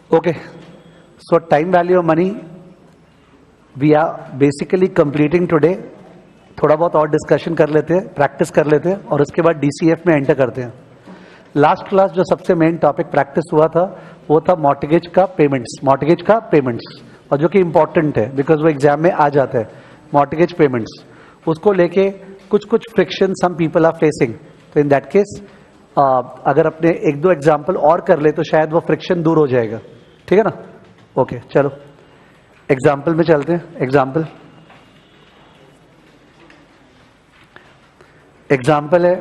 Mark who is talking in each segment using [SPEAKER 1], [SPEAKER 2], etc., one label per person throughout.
[SPEAKER 1] Okay, so time value of money we are basically completing today. थोड़ा बहुत और discussion कर लेते हैं, प्रैक्टिस कर लेते हैं और उसके बाद DCF में एंटर करते हैं. लास्ट क्लास जो सबसे मेन टॉपिक प्रैक्टिस हुआ था वो था मॉर्टगेज का पेमेंट्स, और जो कि इंपॉर्टेंट है बिकॉज वो एग्जाम में आ जाता है. मॉर्टगेज पेमेंट्स उसको लेके कुछ friction some people are facing. तो इन दैट केस अगर अपने एक दो एग्जाम्पल और कर ले तो शायद वो फ्रिक्शन दूर हो जाएगा. ठीक है ना? ओके, चलो एग्जाम्पल में चलते हैं. एग्जाम्पल है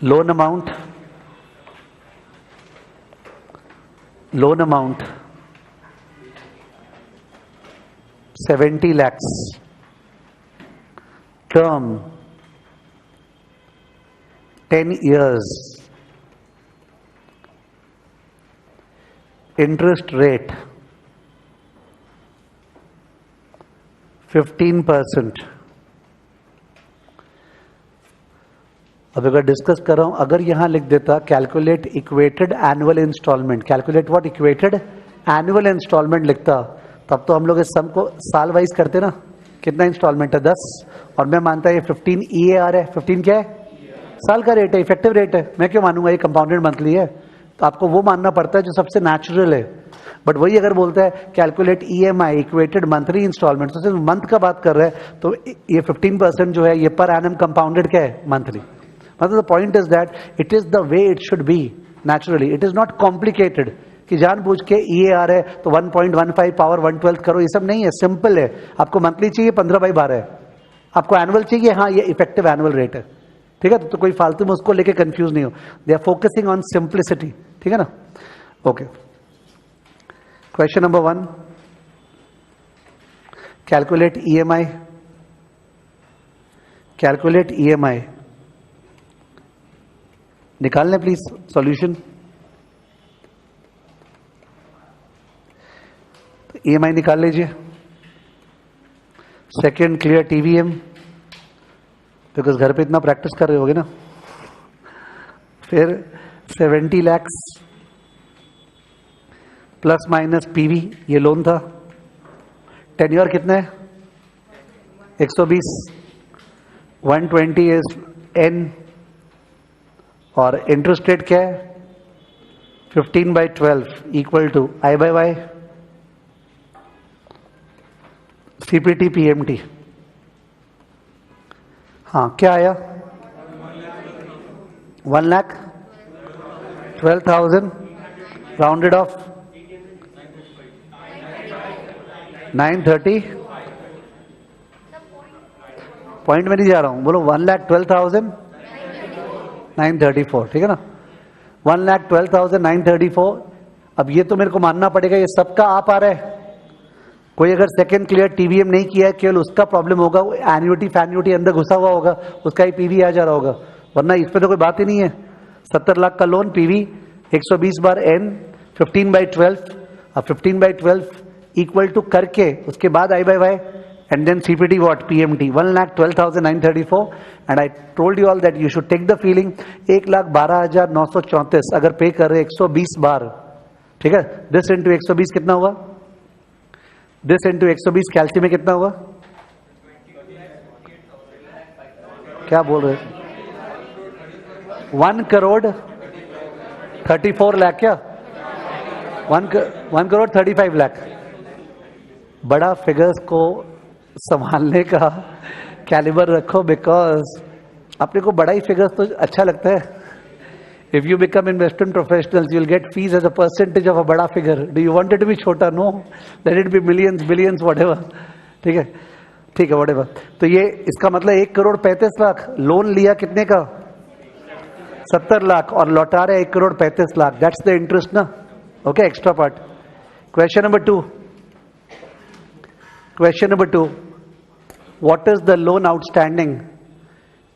[SPEAKER 1] loan amount 70 lakhs, term 10 years, interest rate 15%. अब अगर डिस्कस कर रहा हूं, अगर यहां लिख देता calculate equated annual instalment, calculate what equated annual instalment लिखता, तब तो हम लोग इस सम को साल वाइज करते ना. कितना इंस्टॉलमेंट है? 10. और मैं मानता है ये 15 EAR है. 15 क्या है? साल का रेट है, इफेक्टिव रेट है. मैं क्यों मानूंगा? ये कंपाउंडेड मंथली है. तो आपको वो मानना पड़ता है जो सबसे नेचुरल है. बट वही अगर बोलता है calculate EMI equated monthly instalment, तो सिर्फ मंथ का बात कर रहा है, तो ये 15% जो है ये पर एनम कंपाउंडेड क्या है? मंथली. मतलब the point is that it is the way it should be naturally. It is not complicated कि जानबूझ के EAR है तो 1.15 पावर 1/12 करो. ये सब नहीं है, सिंपल है. आपको मंथली चाहिए 15/12 है, आपको एनुअल चाहिए, हाँ ये इफेक्टिव एनुअल रेट है. ठीक है? तो कोई फालतू में उसको लेके कंफ्यूज नहीं हो. They are focusing on simplicity. ठीक है ना? Okay, question number 1, calculate EMI. निकाल लें प्लीज सॉल्यूशन. EMI निकाल लीजिए. सेकेंड, क्लियर TVM, बिकॉज घर पे इतना प्रैक्टिस कर रहे होगे ना. फिर 70 lakhs प्लस माइनस PV, ये लोन था. टेन्योर कितना है? 120. 120 इज N, और इंटरेस्ट रेट क्या है? 15/12 equal to I/Y CPT PMT. हाँ, क्या आया? 1,12,000 राउंडेड ऑफ 930. पॉइंट में नहीं जा रहा हूं, बोलो 1,12,934. ठीक है ना? 1,12,934. अब ये तो मेरे को मानना पड़ेगा ये सबका आप आ रहा है. कोई अगर सेकंड क्लियर TVM नहीं किया है, केवल उसका प्रॉब्लम होगा, एन्युटी फैन्युटी अंदर घुसा हुआ होगा, उसका ही PV आ जा रहा होगा. वरना इस पे तो कोई बात ही नहीं है. 70 लाख का लोन, PV 120 बार N, 15/12. अब 15/12 इक्वल टू करके उसके बाद I/Y and then CPT what? PMT. 1,12,934. and I told you all that you should take the feeling. 1,12,934 अगर पे कर रहे 120 बार. ठीक है? दिस इंटू 120 कितना हुआ? दिस इंटू 120 कैलसी में कितना हुआ? क्या बोल रहे? 1 करोड़ 34 लाख, क्या 1 करोड़ 35 लाख। बड़ा फिगर्स को संभालने का कैलिबर रखो, बिकॉज अपने को बड़ा ही फिगर्स तो अच्छा लगता है। If you become investment professionals, you'll get fees as a percentage of a बड़ा figure. Do you want it to be छोटा? No. Let it be millions, billions, whatever. ठीक है, ठीक है, whatever. तो ये इसका मतलब 1 करोड़ 35 लाख लोन लिया, कितने का? 70 लाख, और लौटा रहे 1 crore 35 lakh. That's the interest ना. Okay, extra part. Question number 2. Question number 2. What is the loan outstanding?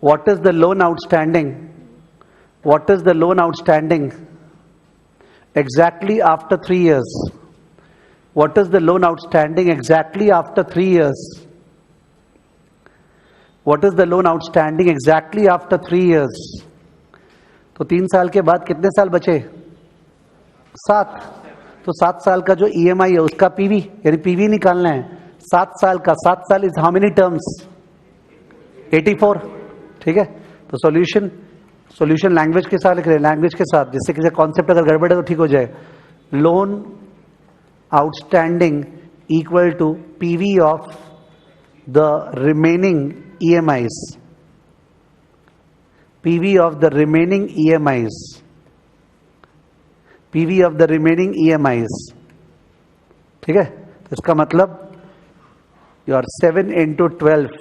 [SPEAKER 1] What is the loan outstanding? What is the loan outstanding exactly after 3 years? What is the loan outstanding exactly after 3 years? What is the loan outstanding exactly after 3 years? तो 3 साल के बाद कितने साल बचे? 7. तो 7 साल का जो EMI है उसका PV, यानी PV निकालना है 7 साल का. 7 साल इज हाउ मेनी टर्म्स? 84. ठीक है, तो सॉल्यूशन लैंग्वेज के साथ लिख रहे हैं, लैंग्वेज के साथ, जिससे किसी कॉन्सेप्ट अगर गड़बड़ है तो ठीक हो जाए. Loan outstanding equal to PV of the remaining EMIs. PV of the remaining EMIs. PV of the remaining EMIs. ठीक है, तो इसका मतलब your 7 into 12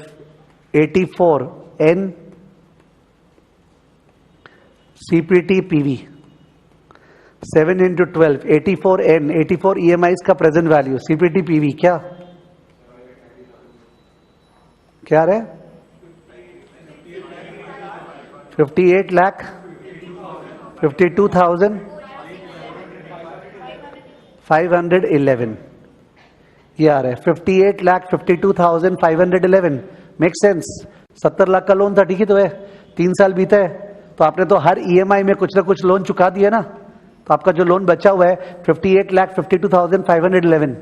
[SPEAKER 1] 84 N CPT PV. 7 into 12 84 N, 84 EMIs का प्रेजेंट वैल्यू, CPT PV क्या क्या रहे? 58 लाख 52,511 ये आ रहा है. 58 लाख 52,511. Make sense. 70 लाख का लोन था, ठीक ही तो है. 3 साल बीता है तो आपने तो हर EMI में कुछ ना कुछ लोन चुका दिया ना. तो आपका जो लोन बचा हुआ है 58 लाख 52,511,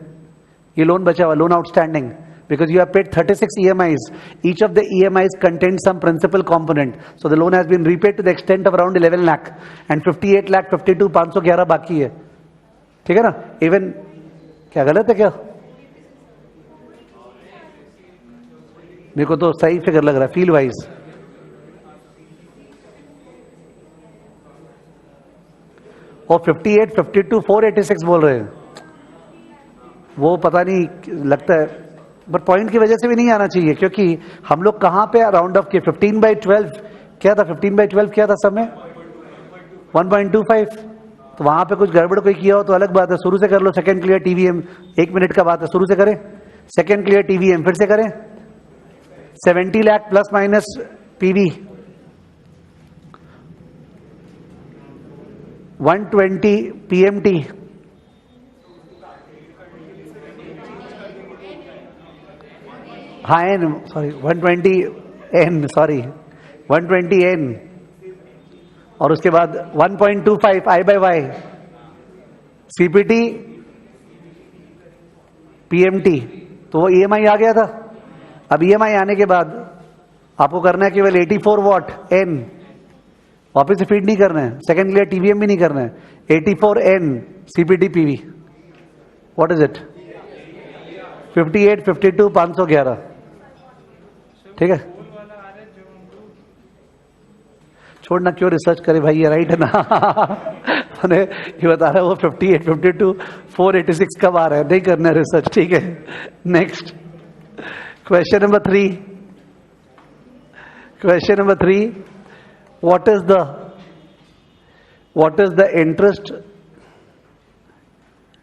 [SPEAKER 1] ये लोन बचा हुआ, loan outstanding, because you have paid 36 EMIs. Each of the EMIs contains some principal component. So the loan has been repaid to the extent of around 11 lakh and 58 lakh 52,511 बाकी है. ठीक है ना? Even क्या गलत है क्या? मेरे को तो सही फिगर लग रहा है फील वाइज. और 58, 52, 486 बोल रहे हैं. वो पता नहीं लगता है, बट पॉइंट की वजह से भी नहीं आना चाहिए, क्योंकि हम लोग कहां पे राउंड ऑफ के 15/12 क्या था? 15/12 क्या था समय? 1.25. तो वहां पे कुछ गड़बड़ कोई किया हो तो अलग बात है. शुरू से कर लो. सेकंड क्लियर TVM, 1 मिनट का बात है, शुरू से करें. सेकंड क्लियर TVM फिर से करें. 70 lakh plus minus PV 120 PMT हाँ N, sorry 120 N, sorry 120 N, और उसके बाद 1.25 I/Y CPT PMT. तो वो EMI आ गया था. अब EMI आने के बाद आपको करना है केवल 84 वॉट N, वापस से फीड नहीं करना है. सेकंड क्लियर TVM भी नहीं करना है. 84 N CPT PV. What is it? 58, 52, 511. ठीक है, छोड़ना, क्यों रिसर्च करे भाई, ये राइट है ना. मैंने ये बता रहा है वो 58, 52, 486 कब आ रहा है, नहीं करना है रिसर्च. ठीक है, next question number 3. Question number 3. What is the interest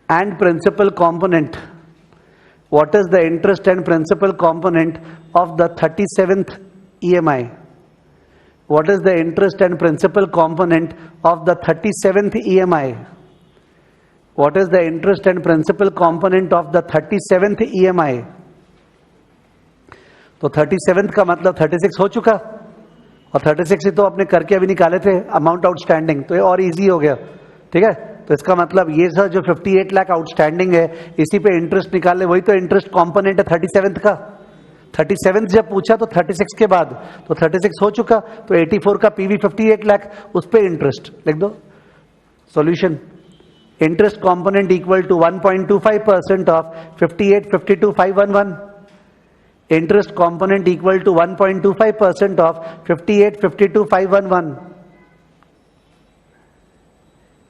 [SPEAKER 1] and principal component? What is the interest and principal component of the 37th EMI? What is the interest and principal component of the 37th EMI? What is the interest and principal component of the 37th EMI? तो 37th का मतलब 36 हो चुका, और 36 ही तो अपने करके अभी निकाले थे अमाउंट आउटस्टैंडिंग, तो ये और इजी हो गया. ठीक है, तो इसका मतलब ये सर जो 58 लाख आउटस्टैंडिंग है, इसी पे इंटरेस्ट निकाले, वही तो इंटरेस्ट कंपोनेंट है 37th का. 37 जब पूछा तो 36 के बाद, तो 36 हो चुका, तो 84 का पीवी 58 लाख, उस पे इंटरेस्ट लिख दो. Solution, interest component equal to 1.25% of 58,52,511. Interest component equal to 1.25% of 58,52,511.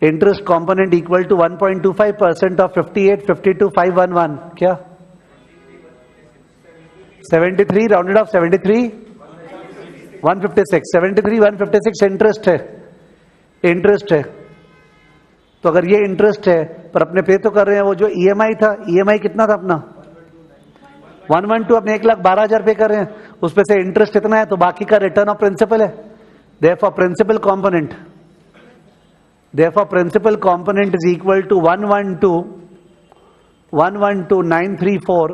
[SPEAKER 1] Interest component equal to 1.25% of 58,52,511. क्या 73 राउंडेड ऑफ 73 156, 73 156 इंटरेस्ट है, इंटरेस्ट है. तो अगर ये इंटरेस्ट है पर अपने पे तो कर रहे हैं, वो जो ईएमआई था, ईएमआई कितना था अपना 112, अपने 1,12,000 पे कर रहे हैं, उस पे से इंटरेस्ट इतना है, तो बाकी का रिटर्न ऑफ प्रिंसिपल है. Therefore principal component is equal to 112,934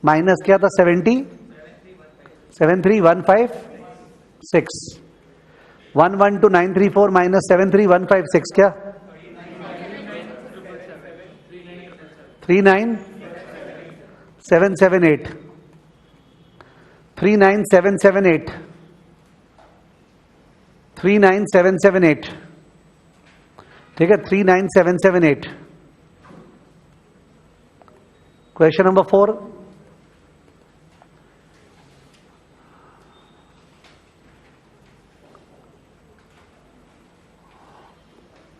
[SPEAKER 1] minus क्या था 73,156. 112,934 माइनस 73,156 क्या 39,778. 39,778. 39,778. ठीक है, 39,778. Question number 4.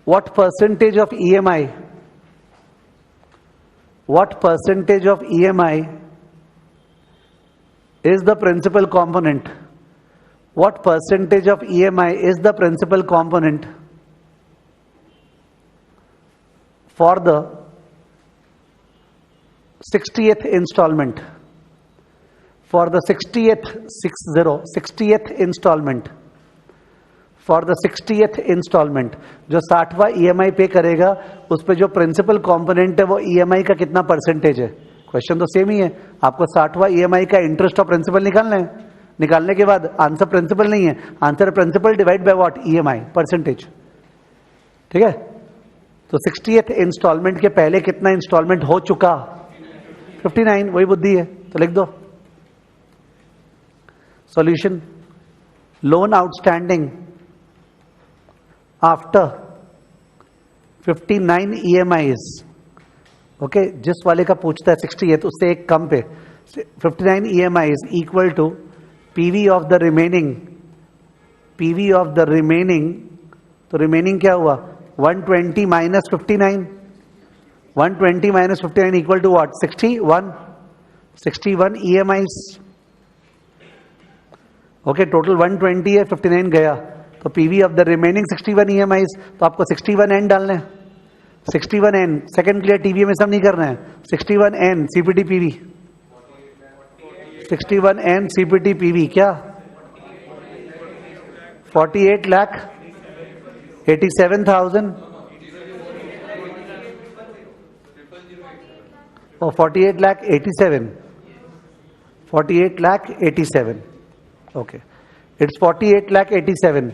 [SPEAKER 1] What percentage of EMI is the principal component? What percentage of EMI is the principal component for the 60th installment? For the 60th installment. For the 60th instalment, जो 60वां EMI पे करेगा उस पे जो principal component है वो EMI का कितना परसेंटेज है. क्वेश्चन तो सेम ही है, आपको 60वां ईएमआई का इंटरेस्ट और प्रिंसिपल निकालना है. निकालने के बाद आंसर प्रिंसिपल नहीं है, answer principal divide by what EMI percentage. ठीक है, तो 60th इंस्टॉलमेंट के पहले कितना इंस्टॉलमेंट हो चुका 59, वही बुद्धि है, तो लिख दो. Solution, loan outstanding after 59 EMIs. Okay, जिस वाले का पूछता है 60 है तो उससे एक कम पे 59 EMIs equal to PV of the remaining. तो रिमेनिंग क्या हुआ 120 minus 59. 120 minus 59 equal to what 61 EMIs. Okay, total 120 है, 59 गया, तो PV of the remaining 61 EMIs, तो आपको 61N डालना है. 61N सेकंड क्लियर टीवी में सब नहीं करना है. 61N CPT PV, 61N CPT PV क्या 48,87,000 और 48,87. Okay, it's 48,87.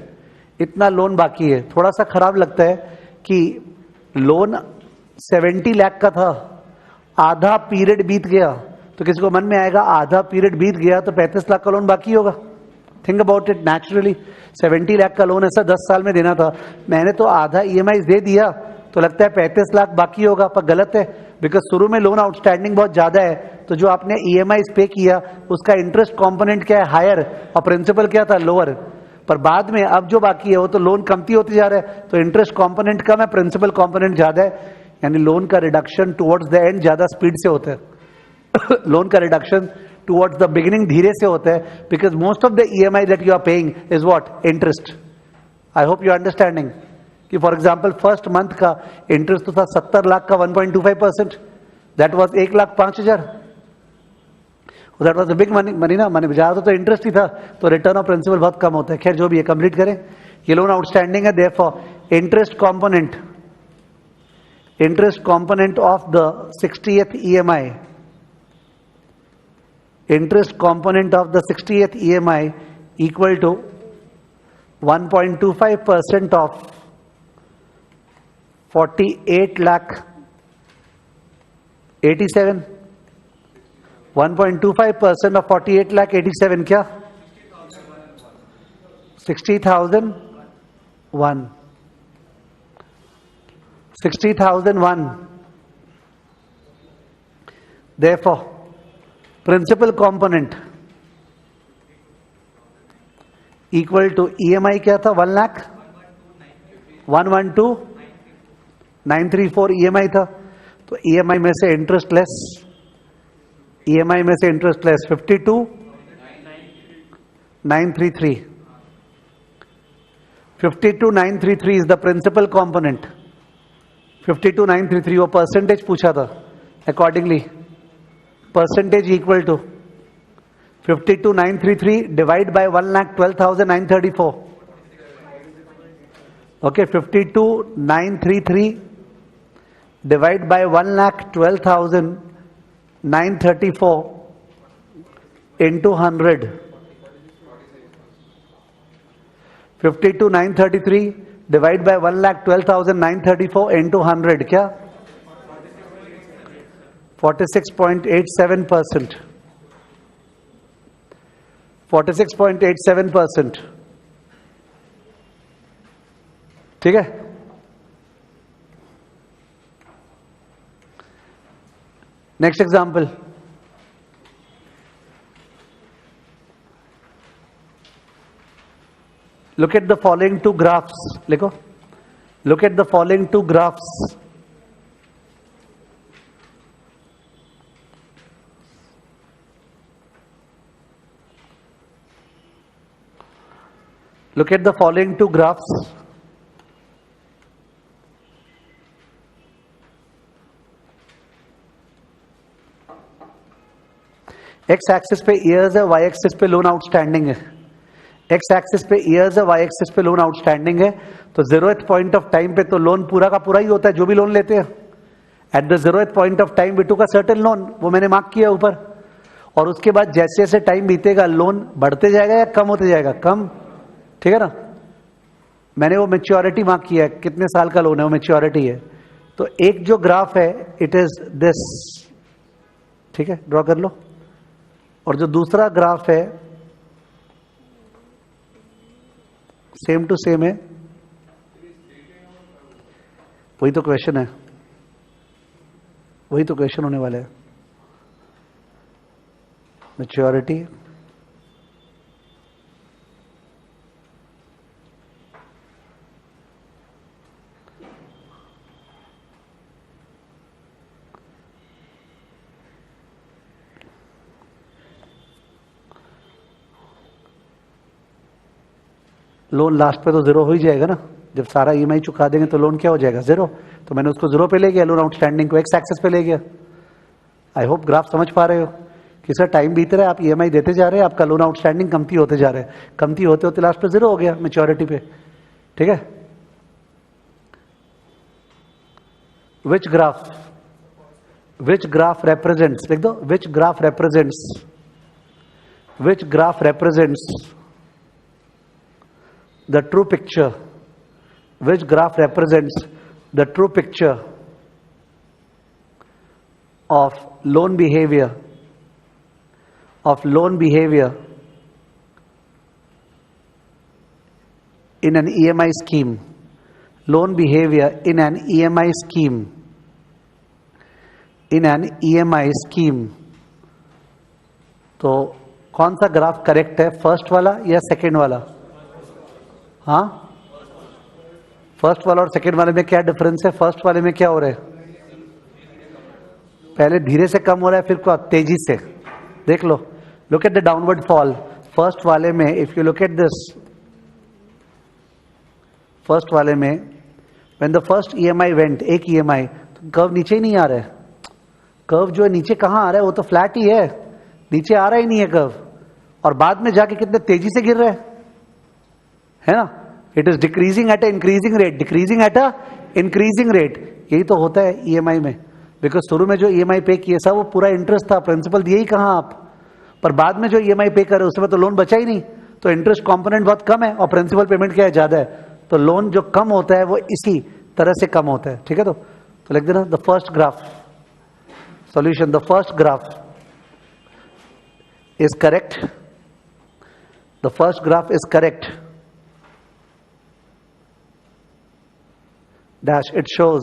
[SPEAKER 1] इतना लोन बाकी है. थोड़ा सा खराब लगता है कि लोन 70 लाख का था, आधा पीरियड बीत गया, तो किसी को मन में आएगा आधा पीरियड बीत गया तो 35 लाख का लोन बाकी होगा. Think about it, naturally 70 lakh का लोन ऐसा 10 साल में देना था, मैंने तो आधा EMI दे दिया, तो लगता है 35 लाख बाकी होगा, पर गलत है. बिकॉज शुरू में लोन आउटस्टैंडिंग बहुत ज्यादा है, तो जो आपने EMI पे किया उसका इंटरेस्ट कंपोनेंट क्या है हायर और प्रिंसिपल क्या था लोअर. पर बाद में अब जो बाकी है वो तो लोन कमती होती जा रहा है, तो इंटरेस्ट कंपोनेंट कम है, प्रिंसिपल कंपोनेंट ज्यादा है, यानी लोन का रिडक्शन टुवर्ड्स द एंड ज्यादा स्पीड से होता है. लोन का रिडक्शन टुवर्ड्स द बिगिनिंग धीरे से होता है, because most of the EMI that you are paying is what interest. I hope you understanding कि फॉर एग्जाम्पल फर्स्ट मंथ का इंटरेस्ट तो था 70 लाख का 1.25%, that was 1,05,000. That was big money ना, मैंने ज्यादा तो इंटरेस्ट ही था, तो रिटर्न ऑफ प्रिंसिपल बहुत कम होता है. खैर जो भी है कंप्लीट करें. ये लोन आउटस्टैंडिंग है, therefore interest component of the 60th EMI, interest component of the 60th EMI equal to 1.25% of 48 lakh 87. 1.25% of 48,87,000 क्या? 60,001. 60,001. Therefore, principal component equal to EMI क्या था? 1 लाख 112,934 EMI था. तो EMI में से इंटरेस्ट लेस, EMI में से interest less 52,933. 52,933 is the principal component. 52,933 वो परसेंटेज पूछा था. Accordingly, percentage equal to 52,933 divide by 1,12,934. Okay, 52,933 divide by 1,12,934 into 100. 52,933 divide by 1,12,934 into 100 क्या? 46.87%. 46.87%. ठीक है. Next example. Look at the following two graphs. लिखो. Look at the following two graphs. Look at the following two graphs. X axis पे years है, Y axis पे loan outstanding है. X axis पे years है, Y एक्सिस पे loan outstanding है. तो 0th पॉइंट ऑफ टाइम पे तो लोन पूरा का पूरा ही होता है जो भी लोन लेते हैं. At the 0th point of time we took a certain loan, वो मैंने मार्क किया ऊपर. और उसके बाद जैसे जैसे टाइम बीतेगा लोन बढ़ते जाएगा या कम होते जाएगा? कम. ठीक है ना. मैंने वो मैच्योरिटी मार्क किया है, कितने साल का लोन है, वो मैच्योरिटी है. तो एक जो ग्राफ है इट इज दिस. ठीक है, ड्रॉ कर लो. और जो दूसरा ग्राफ है सेम टू सेम है. वही तो क्वेश्चन है, वही तो क्वेश्चन होने वाला है. मैच्योरिटी, लोन लास्ट पे तो जीरो हो ही जाएगा ना. जब सारा ईएमआई चुका देंगे तो लोन क्या हो जाएगा? जीरो. तो मैंने उसको जीरो पे ले गया, लोन आउटस्टैंडिंग को एक्स एक्सेस पे ले गया. आई होप ग्राफ समझ पा रहे हो कि सर टाइम बीत रहा है, आप ईएमआई देते जा रहे हैं, आपका लोन आउटस्टैंडिंग कमती होते जा रहे हैं, कमती होते होते लास्ट पे जीरो हो गया मैच्योरिटी पे. ठीक है. विच ग्राफ रेप्रेजेंट्स, लिख दो, which graph represents the true picture, which graph represents the true picture of loan behavior in an EMI scheme. Loan behavior in an EMI scheme. तो कौन सा ग्राफ करेक्ट है, first वाला या second वाला? हाँ, फर्स्ट वाला और सेकेंड वाले में क्या डिफरेंस है? फर्स्ट वाले में क्या हो रहा है? पहले धीरे से कम हो रहा है, फिर क्या तेजी से. देख लो, look at the downward fall. First वाले में if you look at this, first वाले में when the first EMI went, एक ईएमआई, तो कर्व नीचे ही नहीं आ रहा है. कर्व जो है नीचे कहाँ आ रहा है? वो तो फ्लैट ही है, नीचे आ रहा ही नहीं है कर्व. और बाद में जाके कितने तेजी से गिर रहा है ना. It is decreasing eight increasing rate. यही तो होता है ईएमआई में. बिकॉज शुरू में जो ईएमआई पे किए सब वो पूरा इंटरेस्ट था, प्रिंसिपल दिए ही कहाँ आप. पर बाद में जो ईएमआई पे करे उसमें तो लोन बचा ही नहीं, तो इंटरेस्ट कंपोनेंट बहुत कम है और प्रिंसिपल पेमेंट क्या है, ज्यादा है. तो लोन जो कम होता है वो इसी तरह से कम होता है. ठीक है. तो लिख देना the first graph solution. The first graph is correct. The first graph is correct. Dash, it shows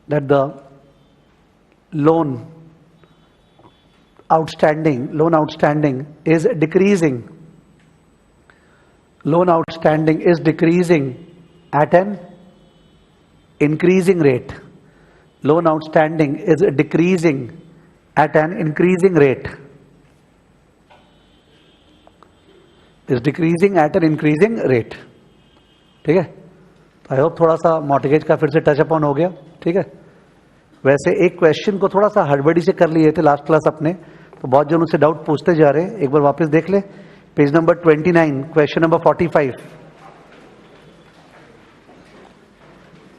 [SPEAKER 1] that the loan outstanding is decreasing. Loan outstanding is decreasing at an increasing rate. Loan outstanding is decreasing at an increasing rate. Is decreasing at an increasing rate. ठीक है, I hope थोड़ा सा mortgage का फिर से touch upon हो गया. ठीक है, वैसे एक क्वेश्चन को थोड़ा सा हड़बड़ी से कर लिए थे लास्ट क्लास अपने, तो बहुत जन उससे डाउट पूछते जा रहे हैं. एक बार वापस देख ले, page number 29, question number 45.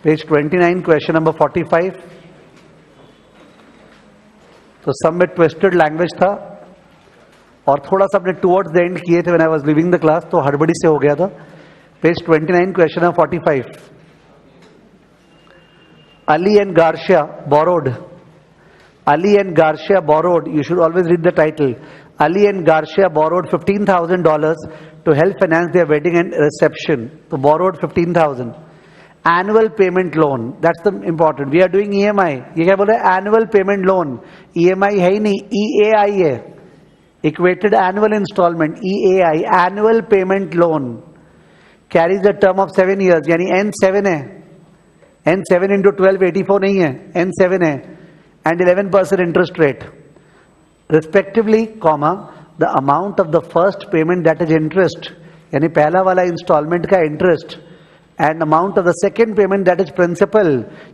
[SPEAKER 1] Page 29, question number 45. तो सब में ट्विस्टेड लैंग्वेज था और थोड़ा सा अपने टुवर्ड्स द एंड किए थे when I was living the class, तो हड़बड़ी से हो गया था. Page 29, question number 45. Ali and Garcia borrowed. Ali and Garcia borrowed. You should always read the title. Ali and Garcia borrowed $15,000 to help finance their wedding and reception. So borrowed 15,000. Annual payment loan. That's the important. We are doing EMI. ये क्या बोल रहे हैं? Annual payment loan. EMI है ही नहीं, EAI है. Equated annual installment. EAI. Annual payment loan. Carries a term of 7 years. यानी N7 है. N7 into 12 84 नहीं है, N7 है. And 11% interest rate. Respectively, comma, the amount of the first payment that is interest, यानी पहला वाला installment का interest, and amount of the second payment that is principal,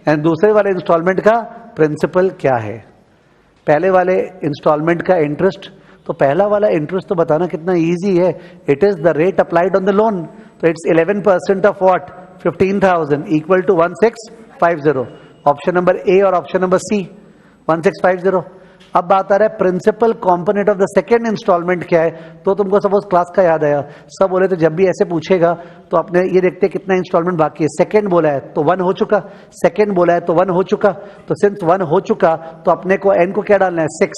[SPEAKER 1] यानी दूसरे वाले installment का principal क्या है. पहले वाले installment का interest, तो पहला वाला interest तो बताना कितना easy है. It is the rate applied on the loan. So it's 11% of what? 15,000 equal to 1650. Option number A और ऑप्शन नंबर सी 1650. अब बात आ रहा है principal component of the second instalment क्या है. तो तुमको सपोज क्लास का याद आया, सब बोले तो जब भी ऐसे पूछेगा तो अपने ये देखते कितना इंस्टॉलमेंट बाकी है. सेकंड बोला है तो 1 हो चुका, सेकंड बोला है तो 1 हो चुका. तो सिंस 1 हो चुका तो अपने को एन को क्या डालना है? 6.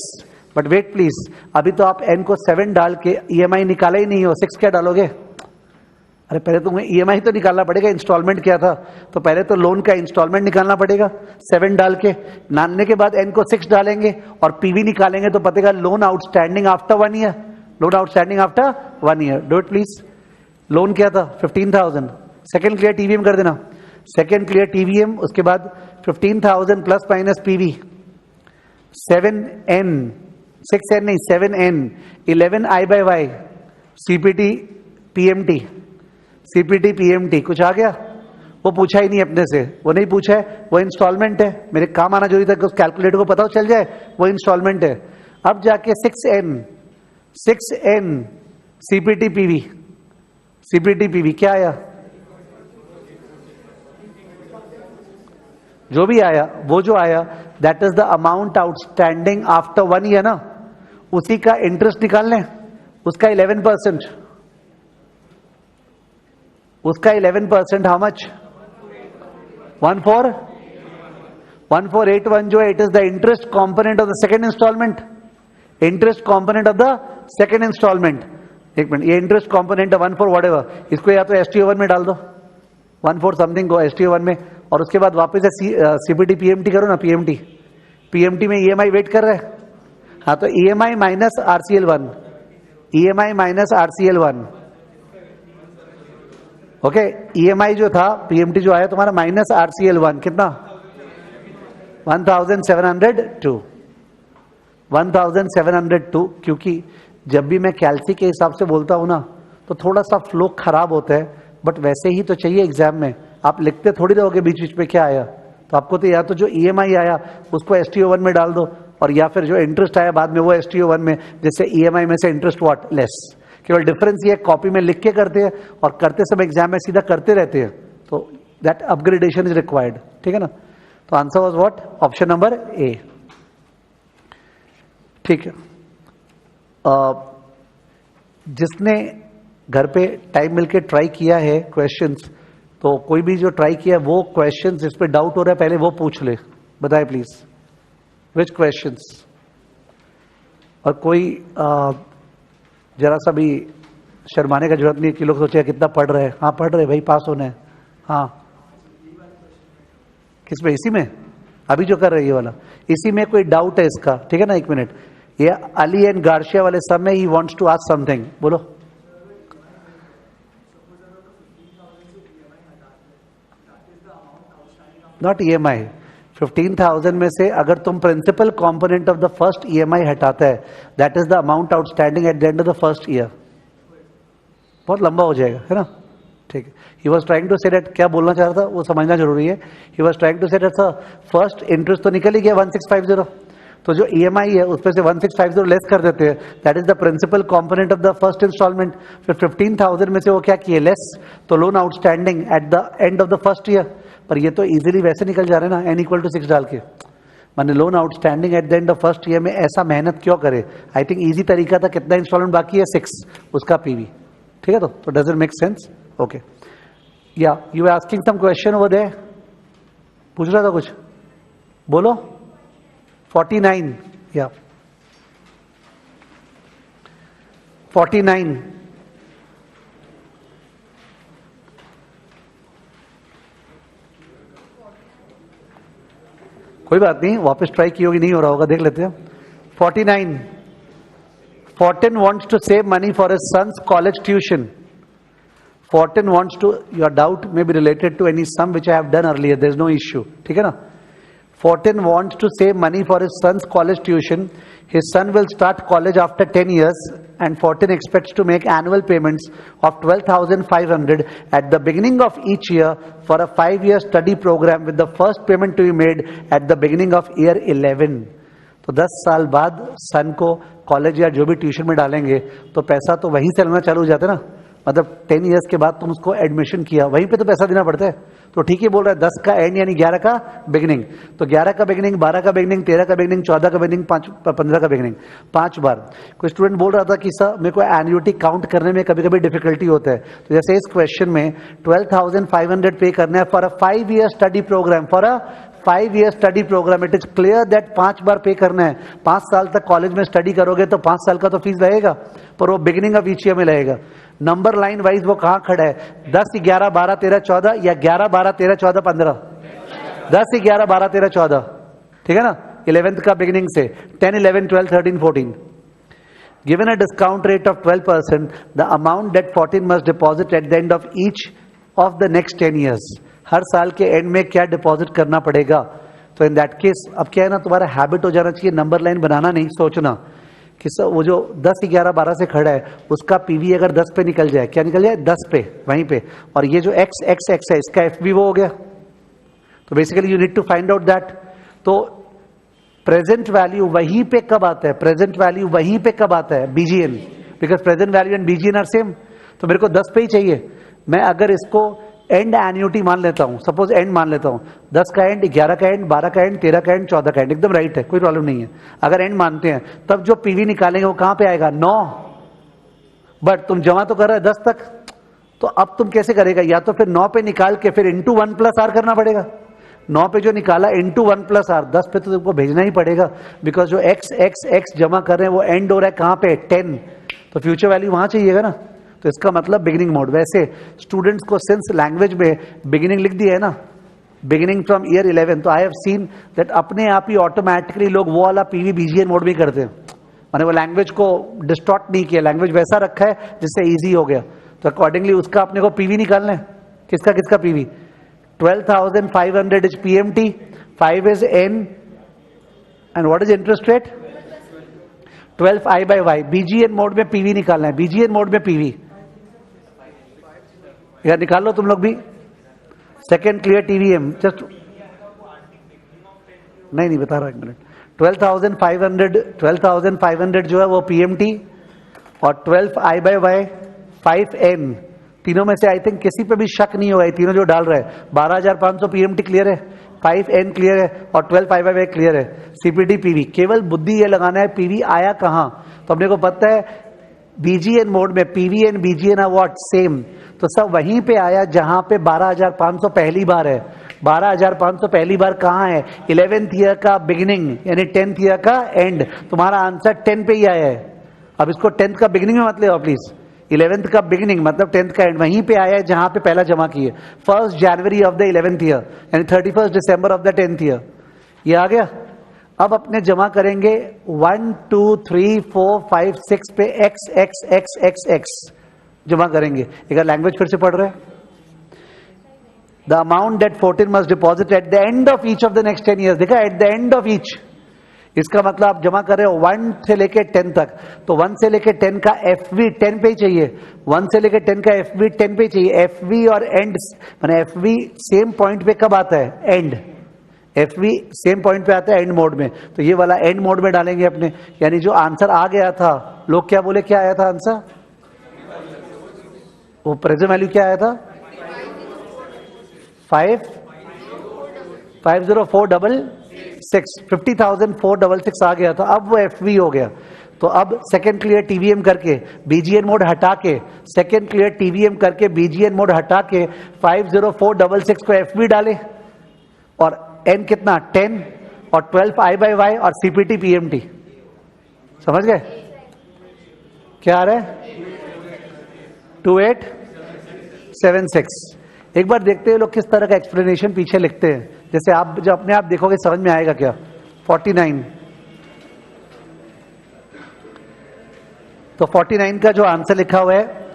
[SPEAKER 1] बट वेट प्लीज, अभी तो आप एन को 7 डाल के ईएमआई निकाला ही नहीं हो, 6 क्या डालोगे? अरे पहले तुम्हें ईएमआई तो निकालना पड़ेगा, इंस्टॉलमेंट क्या था, तो पहले तो लोन का इंस्टॉलमेंट निकालना पड़ेगा 7 डाल के. नानने के बाद एन को 6 डालेंगे और पीवी निकालेंगे तो पतेगा loan outstanding after 1 year. Loan outstanding after 1 year. Do it please. Loan क्या था? 15,000. सेकंड क्लियर टीवीएम कर देना. सेकंड क्लियर टीवीएम, उसके बाद 15,000 plus minus PV 7n, 6n नहीं 7n, 11i/y, CPT PMT. CPT PMT कुछ आ गया? वो पूछा ही नहीं अपने से, वो नहीं पूछा है, वो इंस्टॉलमेंट है. मेरे काम आना जरूरी था कि उस कैलकुलेटर को पता चल जाए वो इंस्टॉलमेंट है. अब जाके 6n CPT PV, CPT PV क्या आया? जो भी आया, वो जो आया that is the amount outstanding after 1 year ना, उसी का इंटरेस्ट निकाल लें. उसका 11%, उसका 11% हाउ मच? 1481 जो है, it is the interest component of the second instalment. Interest component of the second instalment. एक मिनट, ये इंटरेस्ट कंपोनेंट है 14 व्हाटएवर, इसको या तो एसटीओ1 में डाल दो, 14 समथिंग को एसटीओ1 में, और उसके बाद वापस सीपीटी पीएमटी करो ना. पीएमटी में ईएमआई वेट कर रहा है. हाँ, तो EMI minus RCL one, EMI minus RCL one. Okay, EMI जो था, पीएमटी जो आया तुम्हारा माइनस आरसीएल1 कितना? 1702. 1702. क्योंकि जब भी मैं कैलसी के हिसाब से बोलता हूं ना तो थोड़ा सा फ्लो खराब होता है, बट वैसे ही तो चाहिए एग्जाम में. आप लिखते थोड़ी रहोगे बीच बीच में क्या आया. तो आपको तो या तो जो ईएमआई आया उसको एसटीओ1 में डाल दो, और या फिर जो इंटरेस्ट आया बाद में वो एसटीओ1 में, जैसे ईएमआई में से इंटरेस्ट व्हाट लेस. केवल डिफरेंस ये कॉपी में लिख के करते हैं और करते समय एग्जाम में सीधा करते रहते हैं, तो दैट अपग्रेडेशन इज रिक्वायर्ड. ठीक है ना. तो answer was what? Option number A. ठीक है. जिसने घर पे टाइम मिलके ट्राई किया है क्वेश्चंस, तो कोई भी जो ट्राई किया वो क्वेश्चंस जिस पे डाउट हो रहा है पहले वो पूछ ले. बताए प्लीज विच क्वेश्चंस. और कोई जरा सा भी शर्माने का जरूरत नहीं है कि लोग सोचे कितना पढ़ रहे हैं। हाँ पढ़ रहे भाई, पास होने हैं। हाँ किस में? इसी में अभी जो कर रहे हैं ये वाला, इसी में कोई डाउट है इसका? ठीक है ना, एक मिनट, ये अली एंड गार्शिया वाले सब में ही वांट्स टू आस्क समथिंग, बोलो। नॉट EMI, 15,000 में से अगर तुम principal component of the first EMI हटाता है, that is the amount outstanding at the end of the first year. बहुत लंबा हो जाएगा, है ना? ठीक है। He was trying to say that, क्या बोलना चाह रहा था वो समझना जरूरी है। He was trying to say that sir first interest तो निकल ही गया 1650, तो जो EMI है उस पर से 1650 लेस कर देते हैं, that is the principal component of the first installment. फिर 15,000 में से वो क्या किए लेस, तो loan outstanding at the end of the first year. पर ये तो इजीली वैसे निकल जा रहे हैं ना, n = 6 डाल के। मैंने loan outstanding at the end of first year में ऐसा मेहनत क्यों करे? आई थिंक इजी तरीका था, कितना इंस्टॉलमेंट बाकी है 6, उसका PV। ठीक है, तो does it make sense? Okay, yeah you are asking some question over there, पूछ रहा था कुछ, बोलो। 49, या 49, कोई बात नहीं, वापस ट्राई की होगी, नहीं हो रहा होगा, देख लेते हैं। 49, Fortin wants to save money for his son's college tuition. Fortin wants to, your doubt may be related to any sum which I have done earlier, there is no issue, ठीक है ना? Fortin wants to save money for his son's college tuition. His son will start college after 10 years and Fortin expects to make annual payments of 12,500 at the beginning of each year for a 5-year study program, with the first payment to be made at the beginning of year 11. तो 10 साल बाद सन को college या जो भी tuition में डालेंगे तो पैसा तो वहीं से लगना चालू हो जाता है ना। मतलब 10 इयर्स के बाद तुम उसको एडमिशन किया, वहीं पे तो पैसा देना पड़ता है। तो ठीक ही बोल रहा है, 10 का एंड यानी 11 का बिगिनिंग। तो 11 का बिगिनिंग, 12 का बिगिनिंग, 13 का बिगिनिंग, 14 का बिगिनिंग, 15 का बिगिनिंग, 5 बार। कोई स्टूडेंट बोल रहा था कि सर मेरे को एन्युटी काउंट करने में कभी कभी डिफिकल्टी होता है। तो जैसे इस क्वेश्चन में 12,500 पे करना है for a 5-year study program, for a 5-year study program. It is clear that 5 बार पे करना है। 5 साल तक कॉलेज में स्टडी करोगे तो 5 साल का तो फीस लगेगा, पर वो बिगिनिंग ऑफ ईच ईयर में लगेगा। नंबर लाइन वाइज वो कहां खड़ा है, 10, 11, 12, 13, 14 या 11, 12, 13, 14, 15? 10, 11, 12, 13, 14, ठीक है ना? 11th का बिगिनिंग से 10, 11, 12, 13, 14। Given a discount rate of 12%, the amount that Fortin must deposit at the end of each of the next 10 years. हर साल के एंड में क्या डिपॉजिट करना पड़ेगा? तो इन दैट केस अब क्या है ना, तुम्हारा हैबिट हो जाना चाहिए नंबर लाइन बनाना नहीं, सोचना कि सर वो जो 10, 11, 12 से खड़ा है उसका PV अगर 10 पे निकल जाए, क्या निकल जाए? 10 पे, वहीं पे। और ये जो x x x है इसका FV वो हो गया। तो basically you need to find out that. तो प्रेजेंट वैल्यू वहीं पे कब आता है? प्रेजेंट वैल्यू वहीं पे कब आता है? BGN, because present value and BGN are same. तो मेरे को 10 पे ही चाहिए। मैं अगर इसको एंड एन्युटी मान लेता हूं, सपोज एंड मान लेता हूं, 10 का एंड, 11 का एंड, 12 का एंड, 13 का एंड, 14 का एंड, एकदम राइट है, कोई प्रॉब्लम नहीं है। अगर एंड मानते हैं तब जो PV निकालेंगे वो कहां पे आएगा? 9। बट तुम जमा तो कर रहे हैं 10 तक, तो अब तुम कैसे करेगा? या तो फिर 9 पे निकाल के फिर इंटू 1+R करना पड़ेगा। 9 पे जो निकाला इंटू 1+R, 10 पे तो तुमको भेजना ही पड़ेगा, बिकॉज जो x x x जमा कर रहे हैं वो एंड हो रहा है कहां पे? 10। तो फ्यूचर वैल्यू वहां चाहिएगा ना। तो इसका मतलब बिगिनिंग मोड। वैसे स्टूडेंट्स को सिंस लैंग्वेज में बिगिनिंग लिख दिया है ना, बिगिनिंग फ्रॉम ईयर 11, तो आई हैव सीन दैट अपने आप ही ऑटोमेटिकली लोग वो वाला PV BGN मोड भी करते हैं। मैंने वो लैंग्वेज को डिस्टॉर्ट नहीं किया, लैंग्वेज वैसा रखा है जिससे इजी हो गया। तो अकॉर्डिंगली उसका अपने को PV निकालना है। किसका किसका PV? 12,500 is PMT, 5 is N, and what is interest rate? 12I/Y। BGN mode में PV निकालना है, BGN मोड में PV यार निकाल लो तुम लोग भी। सेकेंड क्लियर TVM, जस्ट नहीं बता रहा, 1 मिनट। 12,500 जो है वो PMT और 12I/Y 5N, तीनों में से आई थिंक किसी पे भी शक नहीं होगा, ये तीनों जो डाल रहे हैं। 12,500 PMT क्लियर है, 5N क्लियर है और 12I/Y क्लियर है। CPD PV, केवल बुद्धि ये लगाना है PV आया कहां। तो अपने को पता है BGN मोड में PV and BGN are what? Same. तो सब वहीं पे आया जहां पे 12,500 पहली बार है। 12,500 पहली बार कहाँ है? 11th ईयर का बिगिनिंग यानी 10th ईयर का एंड। तुम्हारा आंसर 10 पे ही आया है। अब इसको 10th का बिगिनिंग में मत ले प्लीज। 11th का बिगिनिंग मतलब 10th का एंड, वहीं पे आया है जहां पे पहला जमा किए। 1 January of the 11th year यानी 31 December of the 10th year. ये आ गया। अब अपने जमा करेंगे 1 2 3 4 5 6 पे x x x x x जमा करेंगे। एक लैंग्वेज फिर से पढ़ रहे हैं। The amount that 14 must deposit at the end of each of the next 10 years. देखा, at the end of each, इसका मतलब आप जमा कर रहे हो 1 से लेके 10 तक, तो 1 से लेके 10 का FV 10 पे ही चाहिए। 1 से लेके 10 का FV 10 पे ही चाहिए। FV और एंड माने FV सेम पॉइंट पे कब आता है? एंड। FV सेम पॉइंट पे आता है एंड मोड में, तो ये वाला एंड मोड में डालेंगे अपने। यानी जो आंसर आ गया था, लोग क्या बोले, क्या आया था आंसर? वो प्रेजेंट वैल्यू क्या आया था? 50,466 50,466 आ गया था। अब वो FV हो गया। तो अब सेकंड क्लियर TVM करके BGN मोड हटा के, सेकंड क्लियर TVM करके BGN मोड हटा के 50,466 को FV डाले, और N कितना? 10 और 12 I/Y और CPT PMT। समझ गए क्या आ रहा है? 2876। एक बार देखते हैं लोग किस तरह का एक्सप्लेनेशन पीछे लिखते हैं। जैसे आप जब अपने आप देखोगे समझ में आएगा क्या। 49, तो 49 का जो आंसर लिखा हुआ है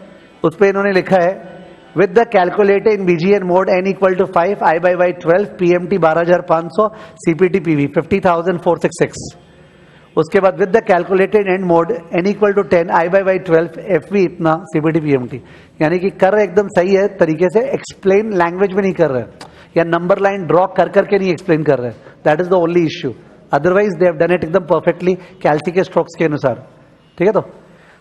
[SPEAKER 1] उस पर इन्होंने लिखा है with the calculator in BGN mode N equal to 5 I/Y 12 PMT 12,500 CPT PV 50,466। उसके बाद with the calculated end mode N equal to 10 I/Y 12 FV इतना CPT PMT। यानी कि कर रहे एकदम सही है तरीके से, एक्सप्लेन लैंग्वेज में नहीं कर रहे या नंबर लाइन ड्रॉ कर करके नहीं एक्सप्लेन कर रहे। That is the only issue. Otherwise they have done it एकदम परफेक्टली कैल्सी के स्ट्रोक्स के अनुसार। ठीक है, तो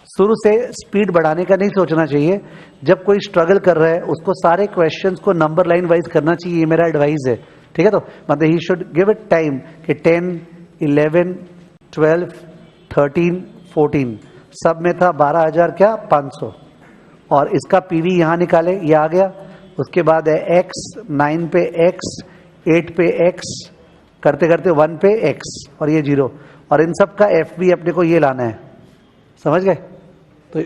[SPEAKER 1] शुरू से स्पीड बढ़ाने का नहीं सोचना चाहिए। जब कोई स्ट्रगल कर रहा है उसको सारे क्वेश्चंस को नंबर लाइन वाइज करना चाहिए, ये मेरा एडवाइस है। ठीक है, तो मतलब he should give it time कि 10 11 12 13 14 सब में था 12,500 और इसका PV यहाँ निकाले, ये आ गया। उसके बाद है x 9 पे x 8 पे x करते करते 1 पे x और ये 0, और इन सब का FV अपने को ये लाना है। समझ गए? तो you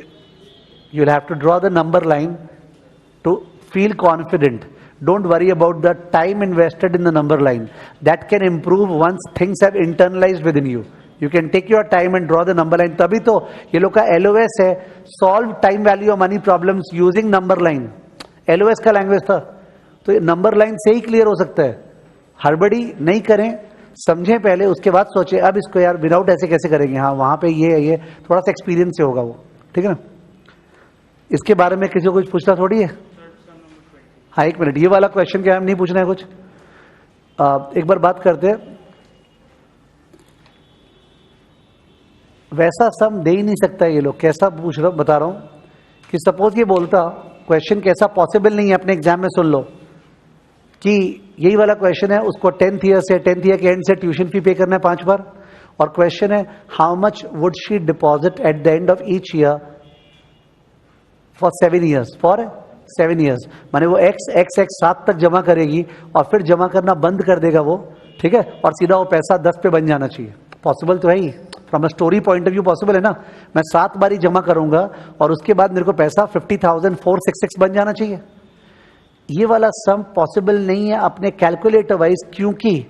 [SPEAKER 1] will have to draw the number line to feel confident. Don't worry about the time invested in the number line, that can improve once things have internalized with in you. You can take your time and draw the number line. तभी तो ये लोग का LOS है, solve time value of money problems using number line. LOS का language था, तो ये नंबर लाइन से ही क्लियर हो सकता है। हड़बड़ी नहीं करें, समझें पहले, उसके बाद सोचें अब इसको यार विदाउट ऐसे कैसे करेंगे। हाँ, वहां पे ये थोड़ा सा एक्सपीरियंस से होगा वो। ठीक है ना? इसके बारे में किसी को कुछ पूछना थोड़ी है। हाँ, एक मिनट, ये वाला क्वेश्चन क्या नहीं पूछना है कुछ। एक बार बात करते हैं। वैसा सम दे ही नहीं सकता ये लोग। कैसा पूछ रहा हूं, बता रहा हूं कि सपोज ये बोलता क्वेश्चन कैसा पॉसिबल नहीं है, अपने एग्जाम में सुन लो कि यही वाला क्वेश्चन है, उसको 10th ईयर से 10th ईयर के एंड से ट्यूशन फी पे करना है 5 बार, और क्वेश्चन है how much would she deposit at the end of each year for 7 years, for 7 years. माने वो x 7 तक जमा करेगी और फिर जमा करना बंद कर देगा वो। ठीक है, और सीधा वो पैसा 10 पे बन जाना चाहिए। पॉसिबल तो है ही, from a story point of view possible है ना। मैं 7 बार ही जमा करूंगा और उसके बाद मेरे को पैसा 50,466 बन जाना चाहिए। ये वाला सम पॉसिबल नहीं है अपने कैलकुलेटर वाइज, क्योंकि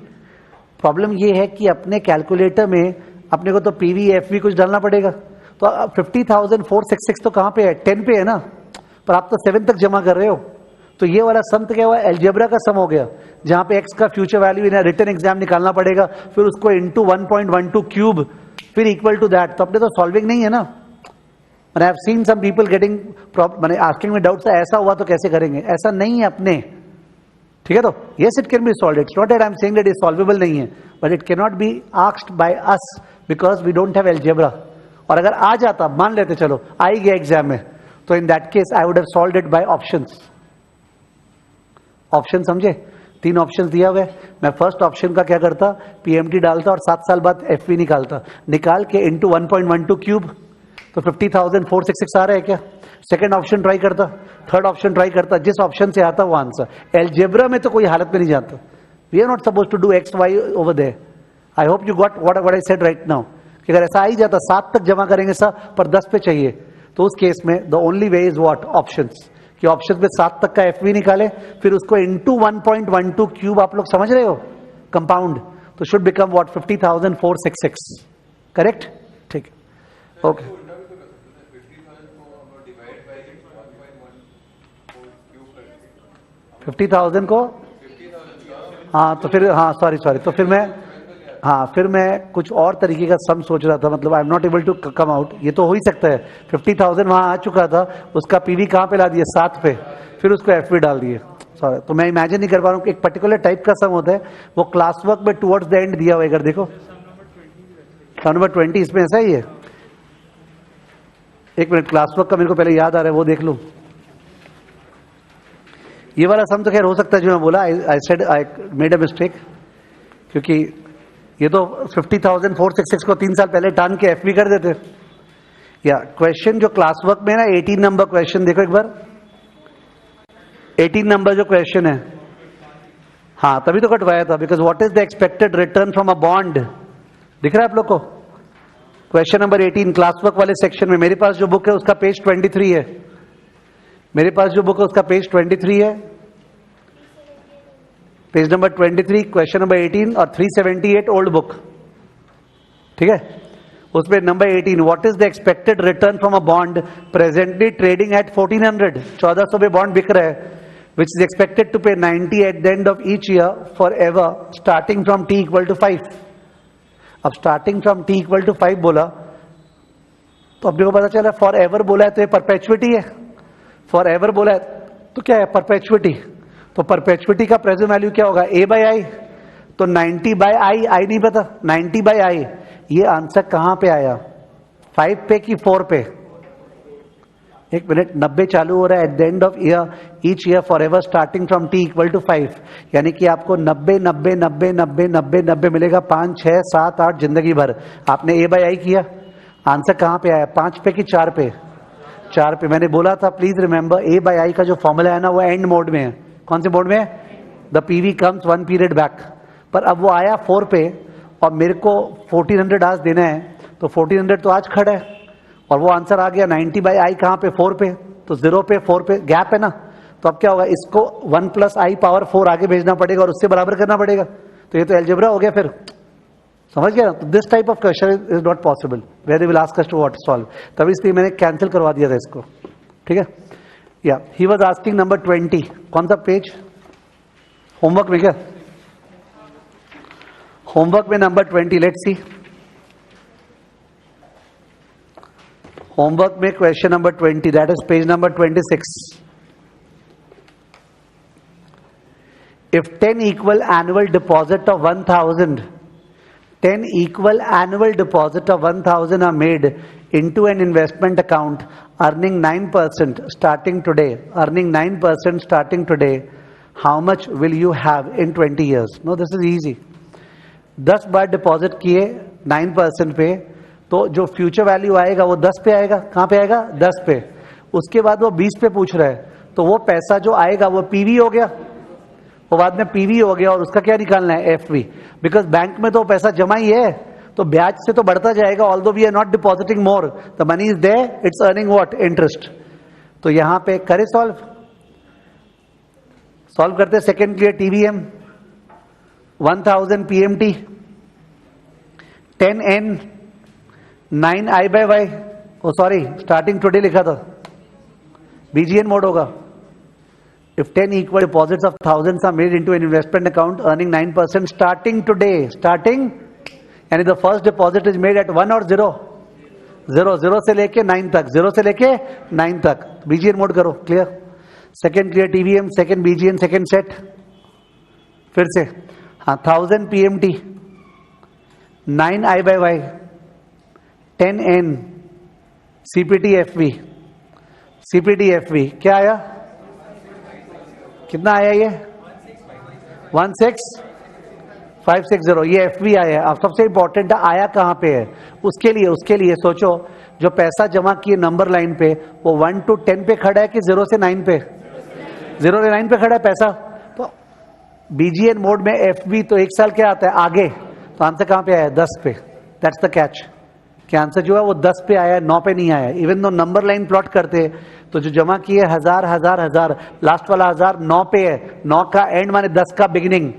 [SPEAKER 1] प्रॉब्लम ये है कि अपने कैलकुलेटर में अपने को तो PV FV कुछ डालना पड़ेगा। तो 50,466 तो कहां पे है? 10 पे है ना, पर आप तो 7 तक जमा कर रहे हो। तो ये वाला सम तो क्या हुआ? एल्जेब्रा का सम हो गया, जहां पे x का future value in written exam निकालना पड़ेगा, फिर उसको इंटू 1.12 क्यूब, फिर इक्वल टू दैट। तो अपने तो सॉल्विंग नहीं है ना। मैंने I have seen some people getting मैंने आस्किंग में डाउट्स, ऐसा हुआ तो कैसे करेंगे, ऐसा नहीं है अपने। ठीक है, तो yes it can be solved, it's not that I am saying that is solvable नहीं है, but it can not be asked by us because we don't have algebra. और अगर आ जाता, मान लेते चलो आ ही गया एग्जाम में, तो in that case I would have solved it by options. Option समझे? 3 ऑप्शन दिया हुआ है। मैं फर्स्ट ऑप्शन का क्या करता, PMT डालता और 7 साल बाद FV निकालता, निकाल के इंटू 1.12 क्यूब, तो 50,466 आ रहा है क्या। सेकंड ऑप्शन ट्राई करता, थर्ड ऑप्शन ट्राई करता, जिस ऑप्शन से आता वो आंसर। एलजेब्रा में तो कोई हालत में नहीं जानता। We are not suppose to do x y over there. I hope you got what I said right now, कि अगर ऐसा आ ही जाता 7 तक जमा करेंगे सर पर 10 पे चाहिए, तो उस केस में the only way is what, options, कि ऑप्शंस में 7 तक का एफवी निकाले, फिर उसको इनटू 1.12 क्यूब, आप लोग समझ रहे हो, कंपाउंड, तो शुड बिकम व्हाट 50,466, करेक्ट? ठीक है, ओके। 50,000 को, हाँ तो फिर, हाँ सॉरी, तो फिर मैं कुछ और तरीके का सम सोच रहा था, मतलब I am not able to come out. ये तो हो ही सकता है 50,000 वहां आ चुका था, उसका पीवी कहां पे ला दिया, 7 पे, फिर उसको एफवी डाल दिए। सॉरी, तो मैं इमेजिन नहीं कर पा रहा हूँ। एक पर्टिकुलर टाइप का सम होता है, वो क्लास वर्क में टुवर्ड्स द एंड दिया हुआ, अगर देखो सम नंबर 20 इसमें ऐसा ही है। एक मिनट, क्लास वर्क का मेरे को पहले याद आ रहा है, वो देख लूं। ये वाला सम तो खैर हो सकता है जो मैं बोला, I said I made a mistake, क्योंकि ये तो 50,466 को 3 साल पहले टान के एफवी कर देते। या क्वेश्चन जो क्लास वर्क में है ना, 18 नंबर क्वेश्चन देखो एक बार, 18 नंबर जो क्वेश्चन है, हाँ तभी तो कटवाया था, because what is the expected return from a bond, दिख रहा है आप लोग को? क्वेश्चन नंबर 18 क्लास वर्क वाले सेक्शन में, मेरे पास जो बुक है उसका पेज 23 है, मेरे पास जो बुक है उसका पेज 23 है, पेज नंबर 23, क्वेश्चन नंबर 18 और 378 ओल्ड बुक, ठीक है? उसमें number 18, what is the expected return from a bond presently trading at 1400, 1400 पे बॉन्ड बिक रहा है, which is expected to pay 90 at the end of each year for ever starting from t equal to 5। अब starting from t equal to 5 बोला तो अपने को पता चला फॉर एवर बोला है तो ये परपेचुइटी है, फॉर एवर बोला है तो क्या है, परपेचुइटी। तो परपेचुइटी का प्रेजेंट वैल्यू क्या होगा, a बाई आई, तो 90 बाई आई नहीं पता, 90 बाई आई, ये आंसर कहां पे आया, 5 पे कि 4 पे? एक मिनट, 90 चालू हो रहा है at the end of year, each year for ever starting from t equal to 5, यानी कि आपको 90 90 90 90 90 90 मिलेगा 5 6 7 8 जिंदगी भर। आपने a बाई आई किया, आंसर कहां पे आया, 5 पे कि 4 पे? 4 पे। मैंने बोला था please remember, a by I का जो फॉर्मूला है ना वो एंड मोड में है। कौन से मोड में? The PV comes 1 period back. पर अब वो आया 4 पे और मेरे को 1400 आज देना है, तो 1400 तो आज खड़ा है और वो आंसर आ गया 90 बाई आई कहां पे, 4 पे, तो 0 पे 4 पे गैप है ना। तो अब क्या होगा, इसको 1 प्लस आई पावर 4 आगे भेजना पड़ेगा और उससे बराबर करना पड़ेगा, तो ये तो अलजेब्रा हो गया फिर, समझ गया? तो this type of question is not possible where they will ask us to what solve, तभी इसलिए मैंने कैंसिल करवा दिया था इसको, ठीक है? या ही वाज आस्किंग नंबर 20, कौन सा पेज, होमवर्क में क्या, होमवर्क में नंबर 20, लेट्स सी, होमवर्क में question number 20, that is page number 26। If 10 equal annual deposit of 1,000, 10 equal annual deposit of 1,000 are made into an investment account earning 9% starting today, earning 9% starting today, how much will you have in 20 years? No, this is easy. 10 bar deposit किए 9% पे, तो जो future value आएगा वो 10 पे आएगा। कहां पे आएगा? 10 पे। उसके बाद वो 20 पे पूछ रहा है, तो वो पैसा जो आएगा वो पीवी हो गया, वो बाद में पीवी हो गया और उसका क्या निकालना है? एफवी। बिकॉज बैंक में तो पैसा जमा ही है, तो ब्याज से तो बढ़ता जाएगा, although we are not depositing more, the money is there, it's earning what? Interest. तो यहां पे करे सॉल्व करते। सेकेंड क्लियर, टीवीएम 1000 पीएमटी 10n 9i by Y, oh sorry starting today लिखा था, बीजीएन मोड होगा। If 10 equal deposits of thousands are made into an investment account earning 9% starting today, starting यानी the first deposit is made at 1 or 0, 0 से लेके 9 तक, 0 से लेके 9 तक, बीजीएन मोड करो। Clear? Second clear, TVM second BGN second set, फिर से हाँ 1000 PMT 9i by Y 10n CPT FV, CPT FV क्या आया? कितना आया ये? 560, ये एफवी आया है। अब सबसे इंपॉर्टेंट आया कहां पे है, उसके लिए सोचो, जो पैसा जमा किए नंबर लाइन पे, वो 1 to 10 पे खड़ा है कि 0 से 9 पे? 0 से 9 पे खड़ा है पैसा। तो बीजीएन मोड में एफवी तो 1 साल क्या आता है आगे, तो आंसर कहां पे आया? 10 पे। दैट्स द कैच, कि आंसर जो है वो 10 पे आया, 9 पे नहीं आया। Even though number line plot करते तो जो जमा किए 1000, लास्ट वाला 1000 9 पे है, 9 का एंड माने 10 का बिगिनिंग,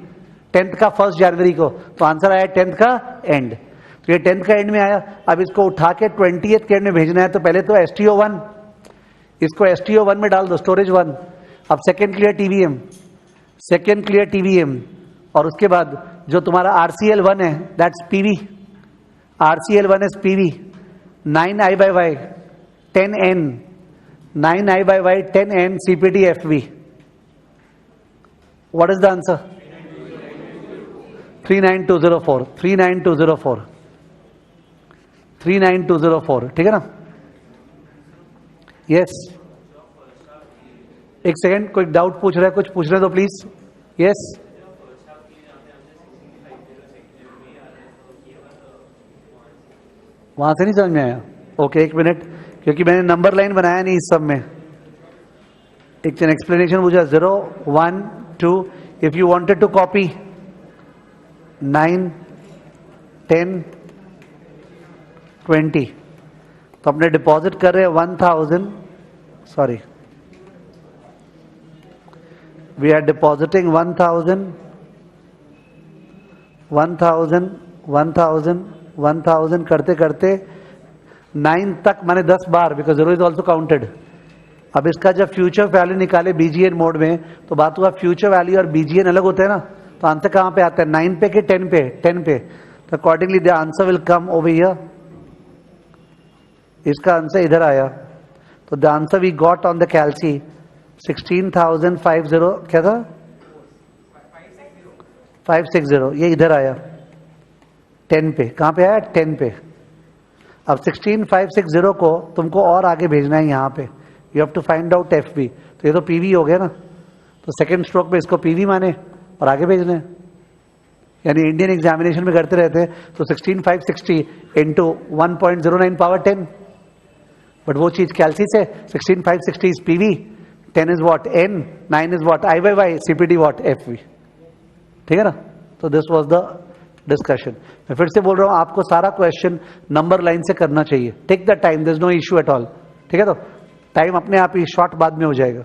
[SPEAKER 1] 10th का 1 जनवरी को, तो आंसर आया 10th का एंड। तो ये 10th का एंड में आया। अब इसको उठा के 20th के एंड में भेजना है, तो पहले तो STO1, इसको STO1 में डाल दो, स्टोरेज 1। अब सेकेंड क्लियर TVM, और उसके बाद जो तुम्हारा RCL1 है, that's PV, RCL1 is PV, 9I/Y 10N, 9I/Y 10N CPT FV. What is the answer? 39204, 39204, 39204, ठीक है ना? यस, एक सेकेंड, कोई डाउट पूछ रहा है, कुछ पूछ रहे तो प्लीज। यस, वहां से नहीं समझ में आया? ओके, एक मिनट, क्योंकि मैंने नंबर लाइन बनाया नहीं इस सब में। एक एक्सप्लेनेशन पूछा, 0 1 2, if you wanted to copy 9 10 20, तो अपने डिपॉजिट कर रहे हैं 1000, सॉरी, वी आर डिपॉजिटिंग 1000 1000 1000 1000 करते करते 9 तक, माने 10 बार, बिकॉज 0 इज ऑल्सो काउंटेड। अब इसका जब फ्यूचर वैल्यू निकाले बीजीएन मोड में, तो बात हुआ फ्यूचर वैल्यू और बीजीएन अलग होते हैं ना, तो आंसर कहां पे आता है? 9 पे कि 10 पे? 10 पे। तो accordingly the answer will come over here. इसका आंसर इधर आया, तो the answer we got on the calci 16,050, क्या था? 560, ये इधर आया 10 पे। कहां पे आया? 10 पे। अब 16560 को तुमको और आगे भेजना है, यहां पे you have to find out FB. तो ये तो पीवी हो गया ना, तो सेकंड स्ट्रोक में इसको पीवी माने और आगे भेजना है। यानी इंडियन एग्जामिनेशन में करते रहते हैं, तो 16560 इंटू 1.09 पावर 10, बट वो चीज कैलसी से 16560 is PV, 10 is what an, 9 is what I/Y, CPT what FV, ठीक है ना? तो दिस वॉज द डिस्कशन। मैं फिर से बोल रहा हूं, आपको सारा क्वेश्चन नंबर लाइन से करना चाहिए। Take the time, there is no issue at all, ठीक है? तो टाइम अपने आप ही शॉर्ट बाद में हो जाएगा।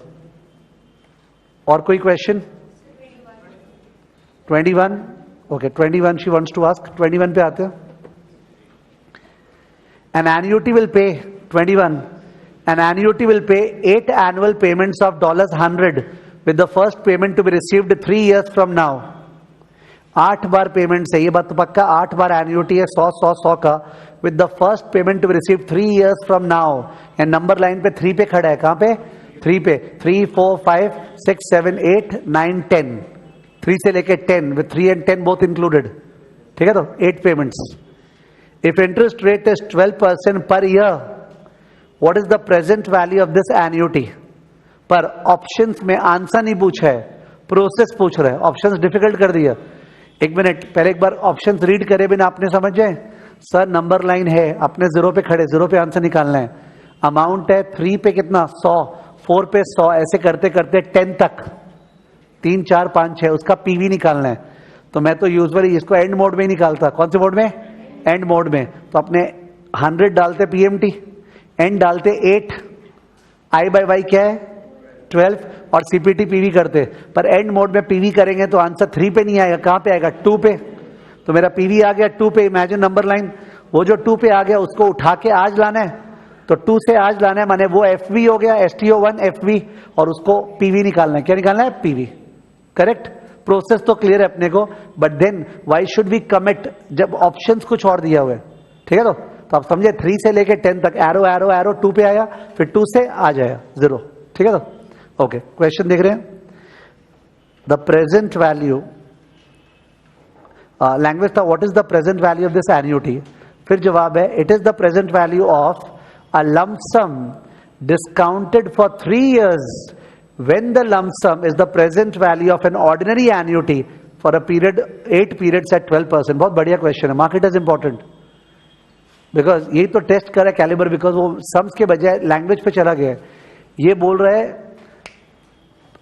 [SPEAKER 1] और कोई question? 21, okay, 21 she wants to ask. 21 पे आते हैं। An annuity will pay 21. An annuity will pay 8 annual payments of $100 with the first payment to be received 3 years from now. 8 bar payment से, ये बात तो पक्का, 8 बार एन्युटी है 100 का, with the first payment to be receive 3 years from now. And number line पे 3 पे खड़ा है। कहां पे? 3 पे। 3 4 5 6 7 8 9 10, 3 से लेके 10, विद 3 and 10 बोथ इंक्लूडेड, ठीक है? तो 8 payments. If interest rate is 12% per year, what is the present value of this annuity? पर ऑप्शंस में आंसर नहीं पूछा है, प्रोसेस पूछ रहा है। ऑप्शंस डिफिकल्ट कर दिया। एक मिनट, पहले एक बार ऑप्शंस रीड करे बिना आपने समझ जाए। सर नंबर लाइन है, अपने 0 पे खड़े, 0 पे आंसर निकालना है। अमाउंट है 3 पे कितना? 100, 4 पे 100, ऐसे करते करते 10 तक, 3 4 5 6, उसका पीवी निकालना है। तो मैं तो यूजुअली इसको एंड मोड में ही निकालता। कौन से मोड में? एंड मोड में। तो अपने 100 डालते PMT, एंड डालते 8, I/Y क्या है? 12, और CPT PV करते। पर एंड मोड में PV करेंगे तो आंसर 3 पे नहीं आएगा। कहां पे आएगा? 2 पे। तो मेरा PV आ गया 2 पे। इमेजिन नंबर लाइन, वो जो 2 पे आ गया उसको उठा के आज लाना है, तो 2 से आज लाना है, माने वो FV हो गया, STO1 FV, और उसको PV निकालना है। क्या निकालना है? PV। करेक्ट? प्रोसेस तो क्लियर है अपने को, but then why should we commit जब ऑप्शंस कुछ और दिया हुआ है, ठीक है? तो आप समझे, 3 से लेके 10 तक एरो एरो एरो, 2 पे आया, फिर 2 से आ जाएगा 0, ठीक है? तो ओके, क्वेश्चन देख रहे हैं। द प्रेजेंट वैल्यू, लैंग्वेज था, what is the present value of this annuity? फिर जवाब है, it is the present value of a lump sum discounted for 3 years when the lump sum is the present value of an ordinary annuity for a period 8 periods at 12%. बहुत बढ़िया question है. Market is important because यही तो test कर रहा है calibre, because वो sums के बजाय लैंग्वेज पे चला गया है. ये बोल रहा है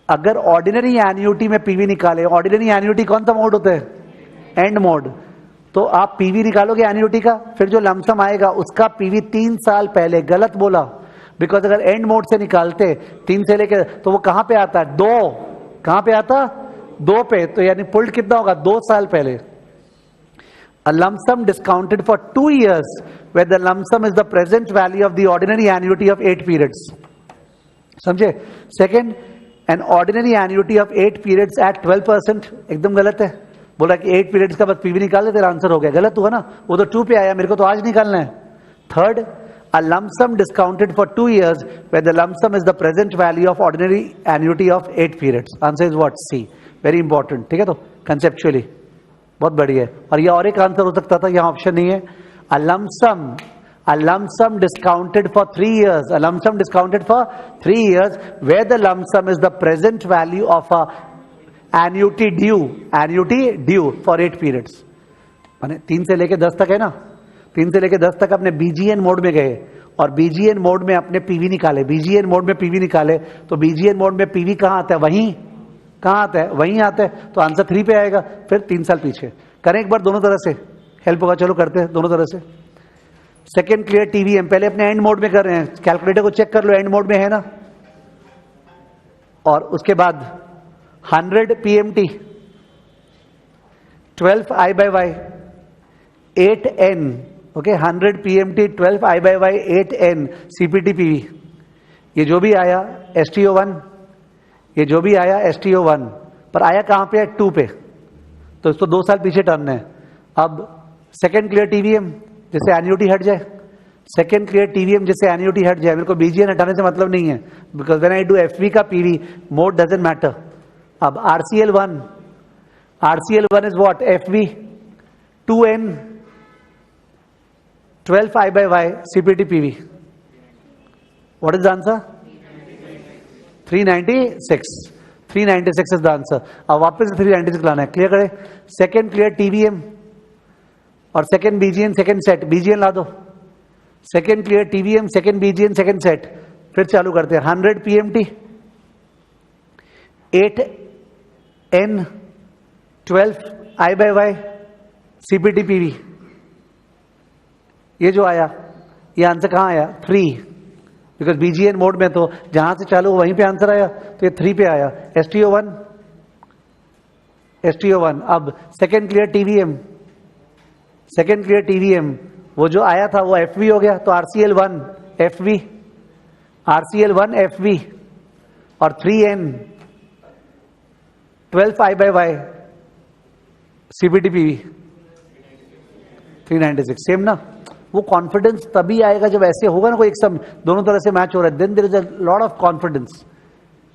[SPEAKER 1] अगर ऑर्डिनरी एन्युटी में पीवी निकाले, ऑर्डिनरी एन्युटी कौन सा मोड होता है? And mode. तो आप पीवी निकालोगे एन्युटी का, फिर जो लमसम आएगा उसका पीवी 3 साल पहले. गलत बोला, बिकॉज अगर एंड मोड से निकालते 3 से लेके, तो वो कहां पे आता है? 2. कहां पे आता? 2 पे. तो यानी पुल्ड कितना होगा? 2 साल पहले. A lump sum discounted for 2 years where the lump sum is the present value of the ordinary annuity of 8 periods. समझे? Second, an ordinary annuity of 8 periods at 12%. एकदम गलत है. बोला कि 8 periods का बस पीवी निकाल ले, तेरा आंसर हो गया. गलत हुआ ना, वो तो 2 पे आया, मेरे को तो आज निकालना है. Third, a lump sum discounted for 2 years where the lump sum is the present value of ordinary annuity of 8 periods. Answer is what? C. Very important. ठीक है, तो conceptually बहुत बढ़िया है. और ये और एक आंसर हो सकता था, यहाँ ऑप्शन नहीं है. A lump sum discounted for 3 years. A lump sum discounted for 3 years where the lump sum is the present value of a annuity due for 8 periods. माने 3 से लेके 10 तक है ना, 3 से लेके 10 तक अपने बीजीएन मोड में गए और बीजीएन मोड में अपने पीवी निकाले. बीजीएन मोड में पीवी निकाले तो बीजीएन मोड में पीवी कहाँ आता है? वहीं. कहाँ आता है? वहीं आता है. तो आंसर 3 पे आएगा. फिर 3 साल पीछे. करें एक बार दोनों तरह से, हेल्प होगा. चलो करते हैं दोनों तरह से. सेकेंड क्लियर टीवीएम, पहले अपने एंड मोड में कर रहे हैं. कैलकुलेटर को चेक कर लो, एंड मोड में है ना. और उसके बाद 100 PMT 12 I by Y 8N. Okay, 100 PMT 12 I by Y 8N CPT PV. ये जो भी आया STO1, ये जो भी आया STO1, पर आया कहां पे है? 2 पे. तो इसको 2 साल पीछे टर्न है. अब सेकेंड क्लियर टीवीएम जैसे एन्युटी हट जाए, सेकेंड क्लियर टीवीएम जैसे एन्युटी हट जाए. मेरे को बीजीएन हटाने से मतलब नहीं है, because when I do FV का पीवी मोड डजंट मैटर. अब RCL1 is what? FV 2N 12 I by Y CPT PV. What is the answer? 396. 396 is the answer. अब वापस 396 लाना है. क्लियर करें. सेकेंड क्लियर टीवीएम और second BGN second set. BGN ला दो. Second clear TVM second BGN second set. फिर चालू करते हैं. 100 PMT 8N 12 I by Y CPT PV. ये जो आया, ये आंसर कहां आया? 3. बिकॉज बीजीएन मोड में तो जहां से चालू वहीं पे आंसर आया, तो ये 3 पे आया. STO1. अब सेकेंड क्लियर टीवीएम वो जो आया था वो एफवी हो गया. तो RCL1 एफवी और 3N 12 I by Y CPT PV 396. Same ना. वो कॉन्फिडेंस तभी आएगा जब ऐसे होगा ना, कोई एक सम दोनों तरह से मैच हो रहा है, then there is a lot of confidence.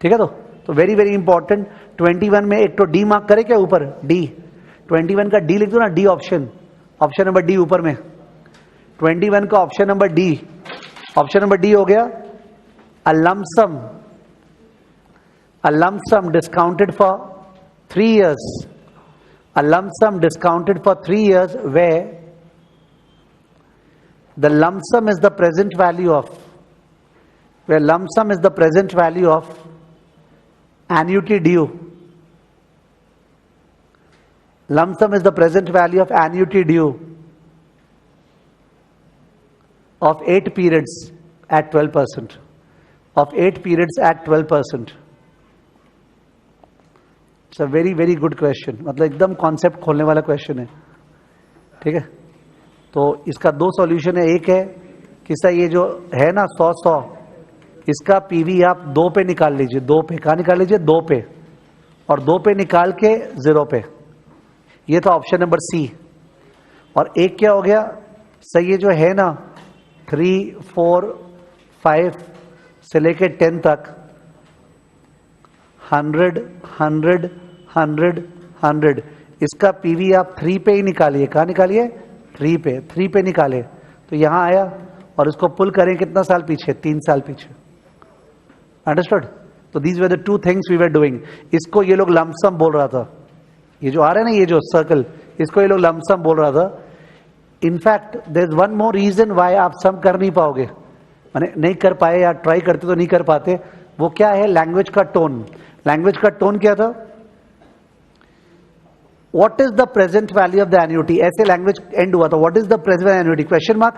[SPEAKER 1] ठीक है, तो वेरी वेरी इंपॉर्टेंट. 21 में एक तो डी मार्क करे क्या ऊपर? डी 21 का डी लिख दो ना. डी ऑप्शन नंबर डी ऊपर में. 21 का ऑप्शन नंबर डी हो गया. अ lump sum discounted for 3 years. A lump sum discounted for 3 years where the lump sum is the present value of annuity due. Lump sum is the present value of annuity due of 8 periods at 12%. It's a very very good question. मतलब एकदम concept खोलने वाला question है. ठीक है, तो इसका 2 solution है. एक है कि सर ये जो है ना 100 इसका पीवी आप 2 पे निकाल लीजिए. 2 पे कहाँ निकाल लीजिए? 2 पे. और 2 पे निकाल के 0 पे. ये था ऑप्शन नंबर सी. और एक क्या हो गया सर, ये जो है ना 3, 4, 5 से लेके 10 तक 100 इसका पीवी आप 3 पे ही निकालिए. कहाँ निकालिए? 3 पे निकाले तो यहां आया. और इसको पुल करें कितना साल पीछे? 3 साल पीछे. अंडरस्टूड? तो these were the 2 things we were doing. इसको ये लोग लमसम बोल रहा था. ये जो आ रहा है ना, ये जो सर्कल, इसको ये लोग लमसम बोल रहा था. In fact there is one more reason why आप सम कर नहीं पाओगे, माने नहीं कर पाए या ट्राई करते तो नहीं कर पाते. वो क्या है? लैंग्वेज का टोन. लैंग्वेज का टोन क्या था? What is the present value of the annuity. ऐसे लैंग्वेज एंड हुआ था. What is the present annuity, question mark.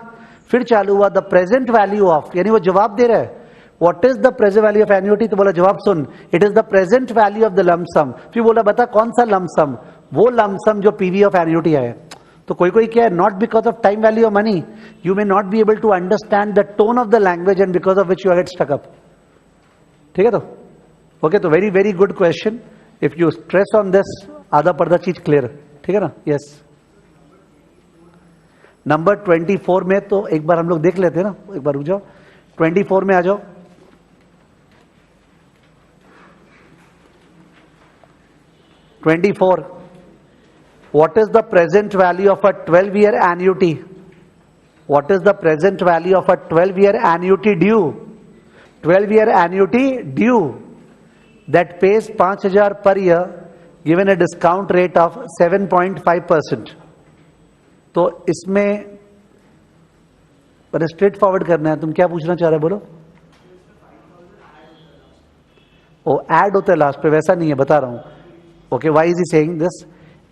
[SPEAKER 1] फिर चालू हुआ द प्रेजेंट वैल्यू ऑफ, यानी वो जवाब दे रहा है. What is the present value of annuity, तो बोला जवाब सुन, it is the present value of the lump sum. फिर बोला बता कौन सा लमसम, वो लमसम जो पीवी ऑफ एन्युटी है. तो कोई कोई क्या है, not because of time value of money, you may not be able to understand the tone of the language and because of which you get stuck up. ठीक है, तो ओके, तो very very good question. If you stress on this, आधा पर्दा चीज clear. ठीक है ना. यस, नंबर 24 में तो एक बार हम लोग देख लेते हैं ना. एक बार रुक जाओ, 24 में आ जाओ. 24, what is the present value of a 12-year annuity? What is the present value of a 12-year annuity due? 12-year annuity due that pays 5,000 per year given a discount rate of 7.5%. तो इसमें पर straight forward करना है. तुम क्या पूछना चाह रहे हो, बोलो. ओ ऐड होता है लास्ट पे, वैसा नहीं है, बता रहा हूं. Okay, why is he saying this.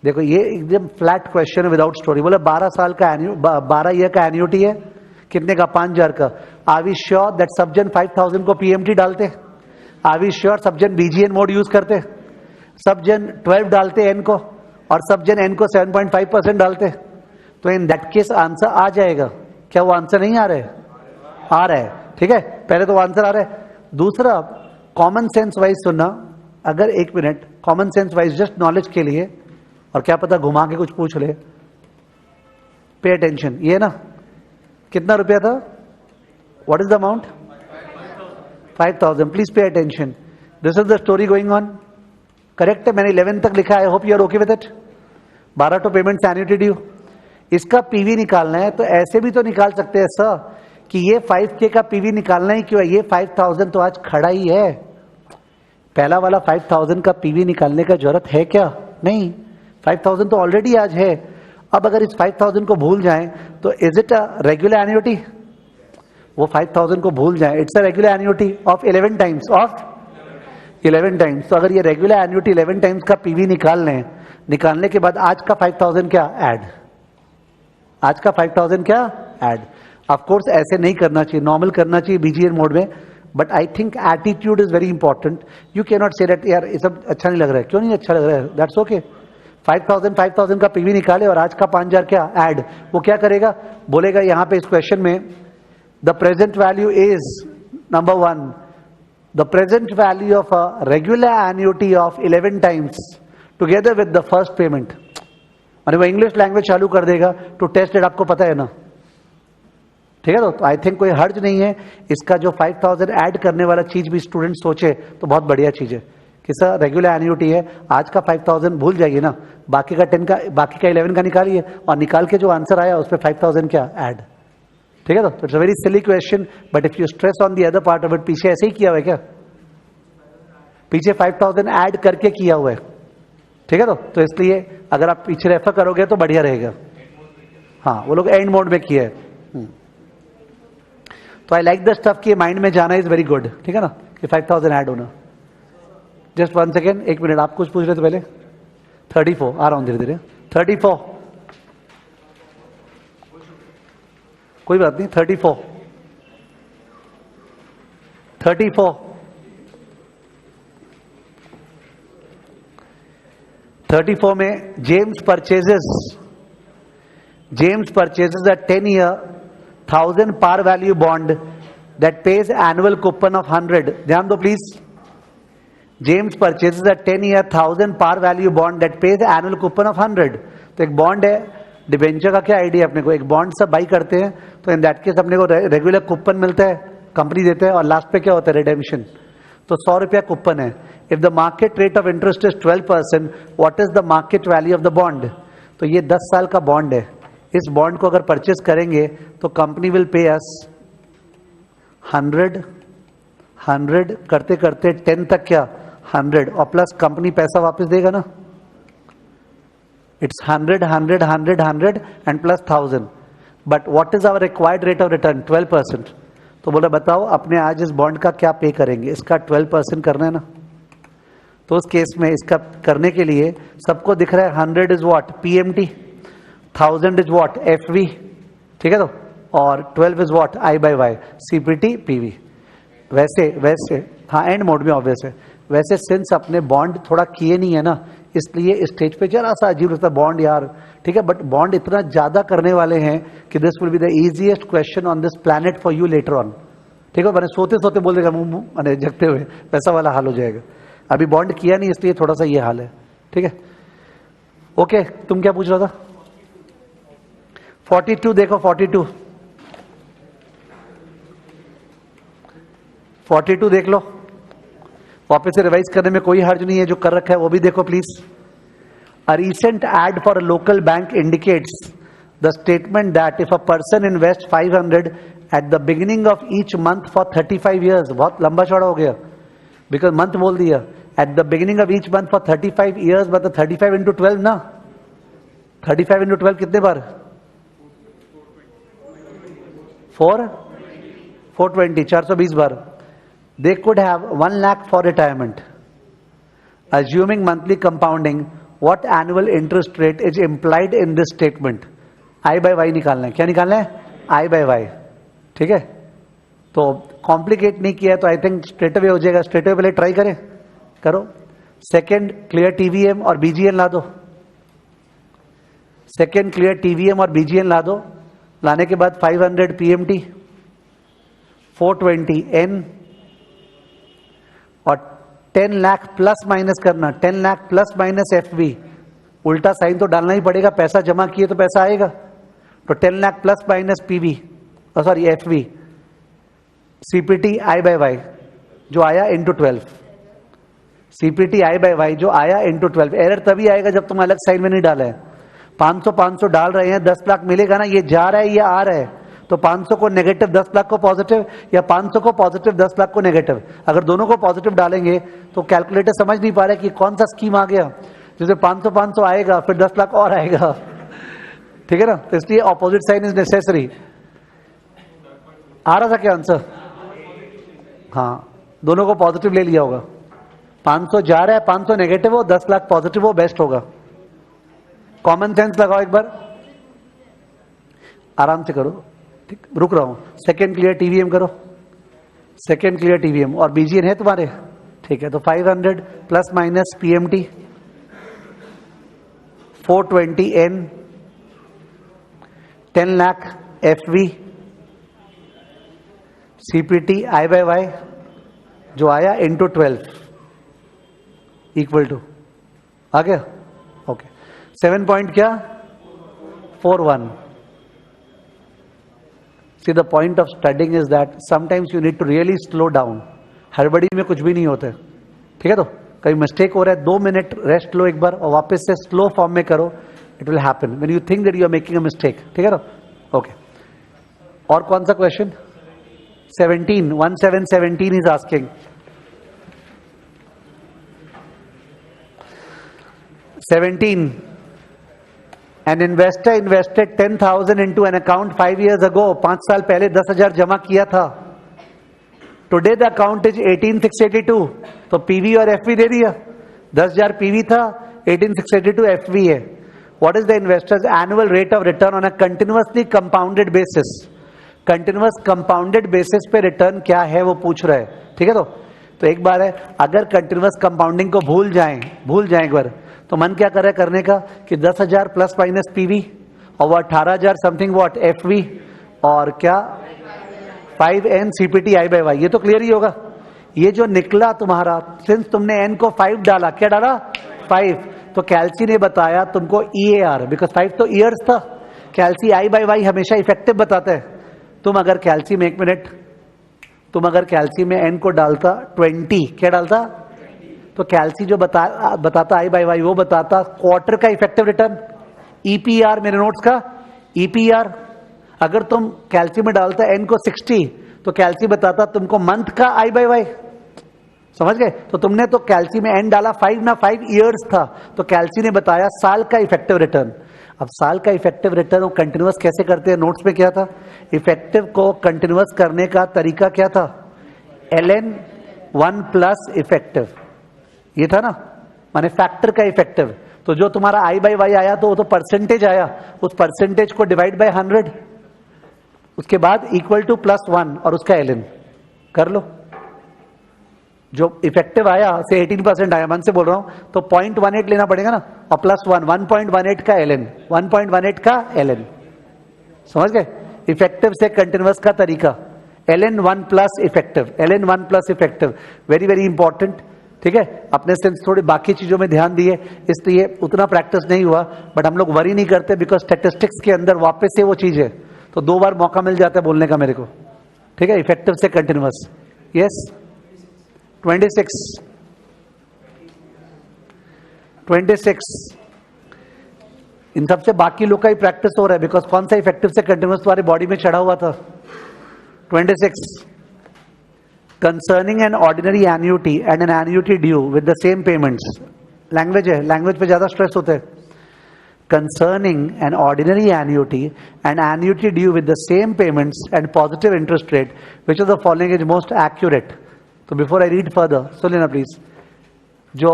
[SPEAKER 1] देखो ये एकदम फ्लैट क्वेश्चन है विदाउट स्टोरी. बोले 12 साल का 12 ईयर का एन्युटी है, कितने का? 5,000 का. आर वी श्योर दैट सबजन 5,000 को पीएमटी डालते? आर वी श्योर सबजन बीजीएन मोड यूज करते? सबजन 12 डालते एन को, और सबजन एन को 7.5% डालते? तो इन दैट केस आंसर आ जाएगा. क्या वो आंसर नहीं आ रहा है? आ रहा है. ठीक है, पहले तो आंसर आ रहा है. दूसरा, कॉमन सेंस वाइज सुनना. अगर एक minute common sense wise just knowledge के लिए, और क्या पता घुमा के कुछ पूछ ले. Pay attention. ये ना कितना रुपया था? What is the amount? 5,000. Please pay attention. This is the story going on. Correct है, मैंने 11 तक लिखा है. Hope you are okay with it. 12 तो पेमेंट्स एन्युटी ड्यू. इसका पीवी निकालना है तो ऐसे भी तो निकाल सकते हैं सर कि ये 5K का पीवी निकालना ही क्यों है, ये 5,000 तो आज खड़ा ही है. पहला वाला 5,000 का पीवी निकालने का जरूरत है क्या? नहीं, 5,000 तो ऑलरेडी आज है. अब अगर इस 5,000 को भूल जाएं तो is it a regular annuity? वो 5,000 को भूल जाएं, it's a regular annuity of 11 times of 11 times. तो अगर ये रेगुलर एन्युटी 11 टाइम्स का पीवी निकाल लें, निकालने के बाद आज का 5,000 क्या ऐड, आज का 5,000 क्या ऐड. ऑफ कोर्स ऐसे नहीं करना चाहिए, नॉर्मल करना चाहिए बीजीएन मोड में. But I think attitude is very important. You can not say that यार ये सब अच्छा नहीं लग रहा है. क्यों नहीं अच्छा लग रहा है? That's okay. 5,000 का पीवी निकाले और आज का 5,000 क्या ऐड. वो क्या करेगा? बोलेगा यहां पे इस क्वेश्चन में the present value is number 1 the present value of a regular annuity of 11 times together with the first payment. अरे वो इंग्लिश लैंग्वेज चालू कर देगा टू टेस्ट इट, आपको पता है ना. ठीक है, तो आई थिंक कोई हर्ज नहीं है. इसका जो 5,000 ऐड करने वाला चीज भी स्टूडेंट सोचे तो बहुत बढ़िया चीज है कि सर रेगुलर एन्युटी है, आज का 5,000 भूल जाइए ना, बाकी का 10 का, बाकी का 11 का निकालिए और निकाल के जो आंसर आया उस पर 5,000 क्या ऐड. ठीक है, तो it's a very silly question. But if you stress on the other part of it, पीछे ऐसे ही किया हुआ है क्या? पीछे 5,000 ऐड करके किया हुआ है. ठीक है, तो इसलिए अगर आप पीछे रेफर करोगे तो बढ़िया रहेगा. हाँ, वो लोग एंड मोड में किया है. तो आई लाइक द स्टफ कि माइंड में जाना इज वेरी गुड. ठीक है ना, कि 5,000 ऐड होना. Just 1 second, 1 minute. आप कुछ पूछ रहे थे पहले. 34 आ रहा हूं धीरे धीरे. 34 कोई बात नहीं. 34 34 में James purchases a 10-year 1,000 par value bond that pays annual coupon of 100. ध्यान दो please. James purchases a 10-year 1,000 par value bond that pays annual coupon of 100. तो एक बॉन्ड है. डिबेंचर का क्या आइडिया अपने को, एक बॉन्ड सब बाई करते हैं तो इन दैट केस अपने को रेगुलर कूपन मिलता है, कंपनी देते हैं, और लास्ट पे क्या होता है? रिडेम्पशन. तो 100 रुपया कूपन है. If the market rate of interest is 12%, what is the market value of the bond? तो ये 10 साल का बॉन्ड है. इस बॉन्ड को अगर परचेस करेंगे तो कंपनी विल पे अस 100 करते करते 10 तक क्या 100, और प्लस कंपनी पैसा वापस देगा ना. It's 100, 100, 100, 100 and plus 1000. But what is our required rate of return? 12%. तो बोला बताओ अपने आज इस बॉन्ड का क्या पे करेंगे, इसका 12% करना है ना। तो उस केस में इसका करने के लिए सबको दिख रहा है 100 is what PMT, 1000 is what FV, ठीक है। तो और 12 is what I by Y CPT PV. वैसे हाँ एंड मोड में ऑब्वियस है। वैसे सिंस अपने बॉन्ड थोड़ा किए नहीं है ना, इसलिए स्टेज पे जरा सा अजीब लगता है बॉन्ड यार, ठीक है। बट बॉन्ड इतना ज्यादा करने वाले हैं कि this will be the easiest question on this planet for you later on, ठीक है। मैंने सोते सोते बोल देगा मुंह मैंने जगते हुए, वैसा वाला हाल हो जाएगा। अभी बॉन्ड किया नहीं इसलिए थोड़ा सा ये हाल है, ठीक है। ओके तुम क्या पूछ रहा था? 42 देखो, 42 देख लो, वापस से रिवाइज करने में कोई हर्ज नहीं है, जो कर रखा है वो भी देखो please. A recent ad for a local bank indicates the statement that if a person invest 500 at the beginning of each month for 35 years, बहुत लंबा चौड़ा हो गया बिकॉज मंथ बोल दिया, eight the beginning of each month for 35 years, मतलब 35 into 12 ना, 35 into 12 कितने बार? 420, 420 बार। They could have 1 lakh for retirement. Assuming monthly compounding, what annual interest rate is implied in this statement? I by Y निकालना है। क्या निकालना है? I by Y, ठीक है। तो कॉम्प्लिकेट नहीं किया तो आई थिंक स्ट्रेट अवे हो जाएगा। स्ट्रेट अवे पहले ट्राई करें, करो। सेकेंड क्लियर टीवीएम और बीजीएन ला दो, सेकेंड क्लियर टीवीएम और बीजीएन ला दो। लाने के बाद 500 पीएमटी, 420 एन और 10 लाख प्लस माइनस करना, 10 लाख प्लस माइनस एफवी। उल्टा साइन तो डालना ही पड़ेगा, पैसा जमा किए तो पैसा आएगा। तो 10 lakh plus minus PV, sorry FV, CPT I by Y जो आया into 12, CPT I by Y जो आया इंटू 12। एरर तभी आएगा जब तुम अलग साइन में नहीं डाला है। 500 डाल रहे हैं, 10 लाख मिलेगा ना, ये जा रहा है ये आ रहा है, तो 500 को नेगेटिव 10 लाख को पॉजिटिव, या 500 को पॉजिटिव 10 लाख को नेगेटिव। अगर दोनों को पॉजिटिव डालेंगे तो कैलकुलेटर समझ नहीं पा रहा कि कौन सा स्कीम आ गया, जैसे 500 आएगा फिर 10 लाख और आएगा, ठीक है ना। तो इसलिए ऑपोजिट साइन इज नेसेसरी। आ रहा था क्या आंसर? हाँ, दोनों को पॉजिटिव ले लिया होगा। 500 जा रहा है, 500 नेगेटिव हो, 10 लाख पॉजिटिव हो, बेस्ट होगा। कॉमन सेंस लगाओ एक बार, आराम से करो, ठीक। रुक रहा हूं। सेकेंड क्लियर टीवीएम करो, सेकेंड क्लियर टीवीएम और बीजीएन है तुम्हारे, ठीक है। तो 500 plus minus PMT, 420 N, 10 lakh FV, CPT I by Y जो आया इंटू 12 इक्वल टू आ गया। ओके 7 पॉइंट क्या 41। See the point of studying is that sometimes you need to really slow down. हड़बड़ी में कुछ भी नहीं होता है, ठीक है। तो कहीं मिस्टेक हो रहा है, 2 मिनट रेस्ट लो एक बार और वापस से स्लो फॉर्म में करो, it will happen when you think that you are making a mistake, ठीक है। तो ओके, और कौन सा क्वेश्चन? 17 is asking. 17. An investor invested 10,000 into an account 5 years ago. 5 साल पहले 10,000 जमा किया था. Today the account is 18,682. तो पीवी और एफवी दे दिया. 10,000 पीवी था, 18,682 एफवी है. What is the investor's annual rate of return on a continuously compounded basis? Continuous compounded basis पे रिटर्न क्या है वो पूछ रहा है, ठीक है। तो एक बार है, अगर कंटिन्यूअस कंपाउंडिंग को भूल जाएं एक बार, तो मन क्या कर रहा है करने का कि 10,000 प्लस माइनस पीवी और वो 18,000 समथिंग व्हाट एफवी और क्या 5n CPT I by Y. ये तो क्लियर ही होगा। ये जो निकला तुम्हारा, सिंस तुमने n को 5 डाला, क्या डाला 5, तो कैल्सी ने बताया तुमको EAR, बिकॉज 5 तो ईयर्स था। कैल्सी आई बाय वाई हमेशा इफेक्टिव बताता है। तुम अगर कैल्सी में, एक मिनट, तुम अगर कैल्सी में n को डालता 20, क्या डालता, तो कैल्सी जो बताता आई बाय वाई वो बताता क्वार्टर का इफेक्टिव रिटर्न, ईपीआर, मेरे नोट्स का ईपीआर। अगर तुम कैल्सी में डालता n को 60, तो कैल्सी बताता तुमको मंथ का आई बाय वाई। समझ गए? तो तुमने तो कैल्सी में एन डाला 5 ना, 5 इयर्स था, तो कैल्सी ने बताया साल का इफेक्टिव रिटर्न। अब साल का इफेक्टिव रिटर्न वो कंटिन्यूअस कैसे करते हैं? नोट्स में क्या था? इफेक्टिव को कंटिन्यूअस करने का तरीका क्या था? ln 1 प्लस इफेक्टिव, ये था ना, माने फैक्टर का इफेक्टिव। तो जो तुम्हारा आई बाई वाई आया तो वो तो परसेंटेज आया, उस परसेंटेज को डिवाइड बाय 100, उसके बाद इक्वल टू +1 और उसका ln कर लो। जो इफेक्टिव आया से 18% आया, मन से बोल रहा हूं, तो 0.18 लेना पड़ेगा ना, और +1 1.18 का ln, 1.18 का ln। समझ गए? इफेक्टिव से कंटिन्यूअस का तरीका ln 1 plus effective, ln 1 plus effective, very very important. ठीक है, अपने से थोड़ी बाकी चीजों में ध्यान दिए, इसलिए उतना प्रैक्टिस नहीं हुआ, बट हम लोग वरी नहीं करते, बिकॉज स्टैटिस्टिक्स के अंदर वापस से वो चीज है, तो 2 बार मौका मिल जाता है बोलने का मेरे को। ठीक है, इफेक्टिव से कंटिन्यूअस। यस 26 इन सबसे बाकी लोग का ही प्रैक्टिस हो रहा है, बिकॉज कौन सा इफेक्टिव से कंटिन्यूअस तुम्हारी बॉडी में चढ़ा हुआ था? 26 concerning an ordinary annuity and an annuity due with the same payments. Language है, लैंग्वेज पे ज्यादा स्ट्रेस होता है। Concerning an ordinary annuity and annuity due with the same payments and positive interest rate, which of the following is most accurate? तो before I read further सुन लेना प्लीज। जो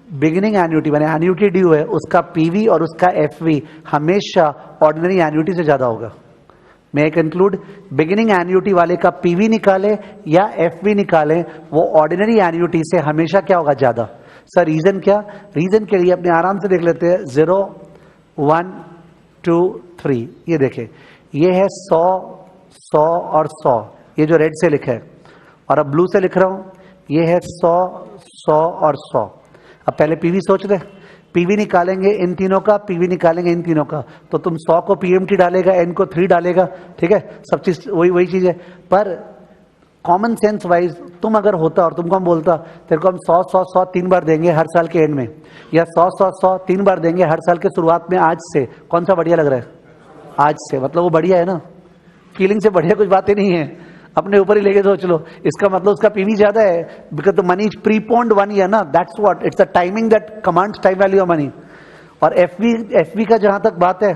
[SPEAKER 1] बिगिनिंग एन्युटी माने एन्युटी ड्यू है, उसका पीवी और उसका एफवी हमेशा ऑर्डिनरी एन्युटी से ज्यादा होगा। मैं एक इंक्लूड, बिगिनिंग एन्युटी वाले का पीवी निकाले या एफवी निकाले, वो ऑर्डिनरी एन्युटी से हमेशा क्या होगा? ज्यादा। सर रीजन क्या? रीजन के लिए अपने आराम से देख लेते हैं। 0 1 2 3, ये देखे, ये है 100 100 और 100, ये जो रेड से लिखा है, और अब ब्लू से लिख रहा हूं, ये है 100 100 और 100। अब पहले पीवी सोच ले, पीवी निकालेंगे इन तीनों का, पीवी निकालेंगे इन तीनों का, तो तुम 100 को पीएमटी डालेगा, एन को 3 डालेगा। ठीक है, सब चीज वही चीज है, पर कॉमन सेंस वाइज तुम अगर होता और तुमको हम बोलता तेरे को हम 100 100 100 3 बार देंगे हर साल के एंड में, या 100 100 100 3 बार देंगे हर साल के शुरुआत में, आज से कौन सा बढ़िया लग रहा है? आज से, मतलब वो बढ़िया है ना, फीलिंग से बढ़िया कुछ बातें नहीं है, अपने ऊपर ही लेके सोच लो। इसका मतलब उसका पीवी ज्यादा है, because the money is preponed 1 year ना, that's what, it's the timing that commands time value of money. और एफवी का जहां तक बात है,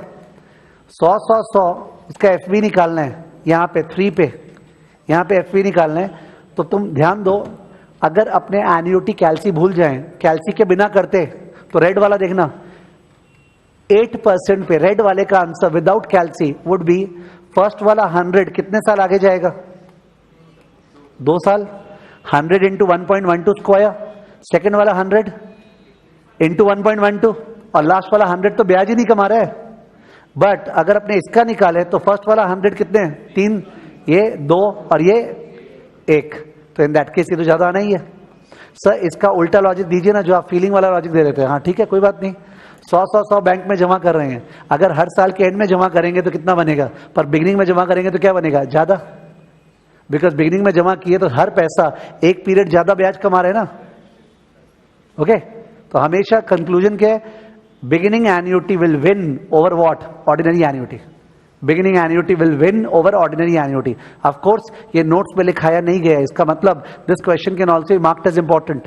[SPEAKER 1] 100 100 100 इसका एफवी निकालना है, यहाँ पे 3 पे, यहाँ पे एफवी निकालना है। तो तुम ध्यान दो, अगर अपने एन्युटी कैल्सी भूल जाएं, कैल्सी के बिना करते, तो रेड वाला देखना 8% पे, रेड वाले का answer without calci would be, first वाला 100 कितने साल आगे जाएगा? 2 साल। 100 इंटू 1.12 स्क्वायर, सेकेंड वाला 100 इंटू 1.12, और लास्ट वाला 100 तो ब्याज ही नहीं कमा रहा है। बट अगर अपने इसका निकाले तो फर्स्ट वाला 100 कितने? 3, ये 2 और ये 1, तो इन दैट केस ये तो ज्यादा आना ही है। सर इसका उल्टा लॉजिक दीजिए ना, जो आप फीलिंग वाला लॉजिक दे देते हैं। हाँ ठीक है, कोई बात नहीं, 100 100 100 बैंक में जमा कर रहे हैं, अगर हर साल के एंड में जमा करेंगे तो कितना बनेगा? पर बिगिनिंग में जमा करेंगे तो क्या बनेगा? ज्यादा, बिकॉज बिगिनिंग में जमा किए तो हर पैसा एक पीरियड ज्यादा ब्याज कमा रहे हैं ना। ओके, तो हमेशा कंक्लूजन क्या है? Beginning annuity will win over what? Ordinary annuity. Beginning annuity will win over ordinary annuity. Of course ये नोट्स में लिखाया नहीं गया है, इसका मतलब this question can also be marked as important,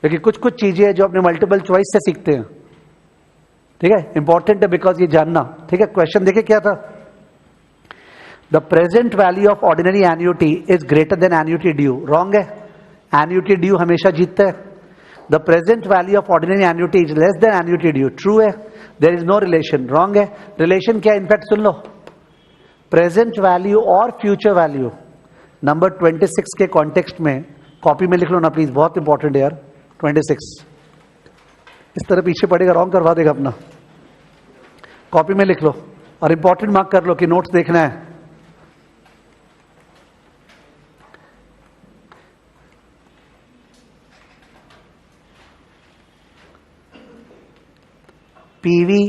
[SPEAKER 1] क्योंकि कुछ कुछ चीजें हैं जो अपने मल्टीपल चॉइस से सीखते हैं। ठीक है, इंपॉर्टेंट है बिकॉज ये जानना। ठीक है, क्वेश्चन देखिए क्या था? The present value of ordinary annuity is greater than annuity due. Wrong है, एन्युटी ड्यू हमेशा जीतता है। The present value of ordinary annuity is less than annuity due. True है, there is no relation. Wrong है, relation क्या? In fact सुन लो, present value और फ्यूचर वैल्यू नंबर 26 के कॉन्टेक्स्ट में कॉपी में लिख लो ना प्लीज, बहुत इंपॉर्टेंट है यार। 26 इस तरह पीछे पड़ेगा, रॉन्ग करवा देगा अपना। कॉपी में लिख लो और इंपॉर्टेंट मार्क कर लो कि नोट्स देखना है। पीवी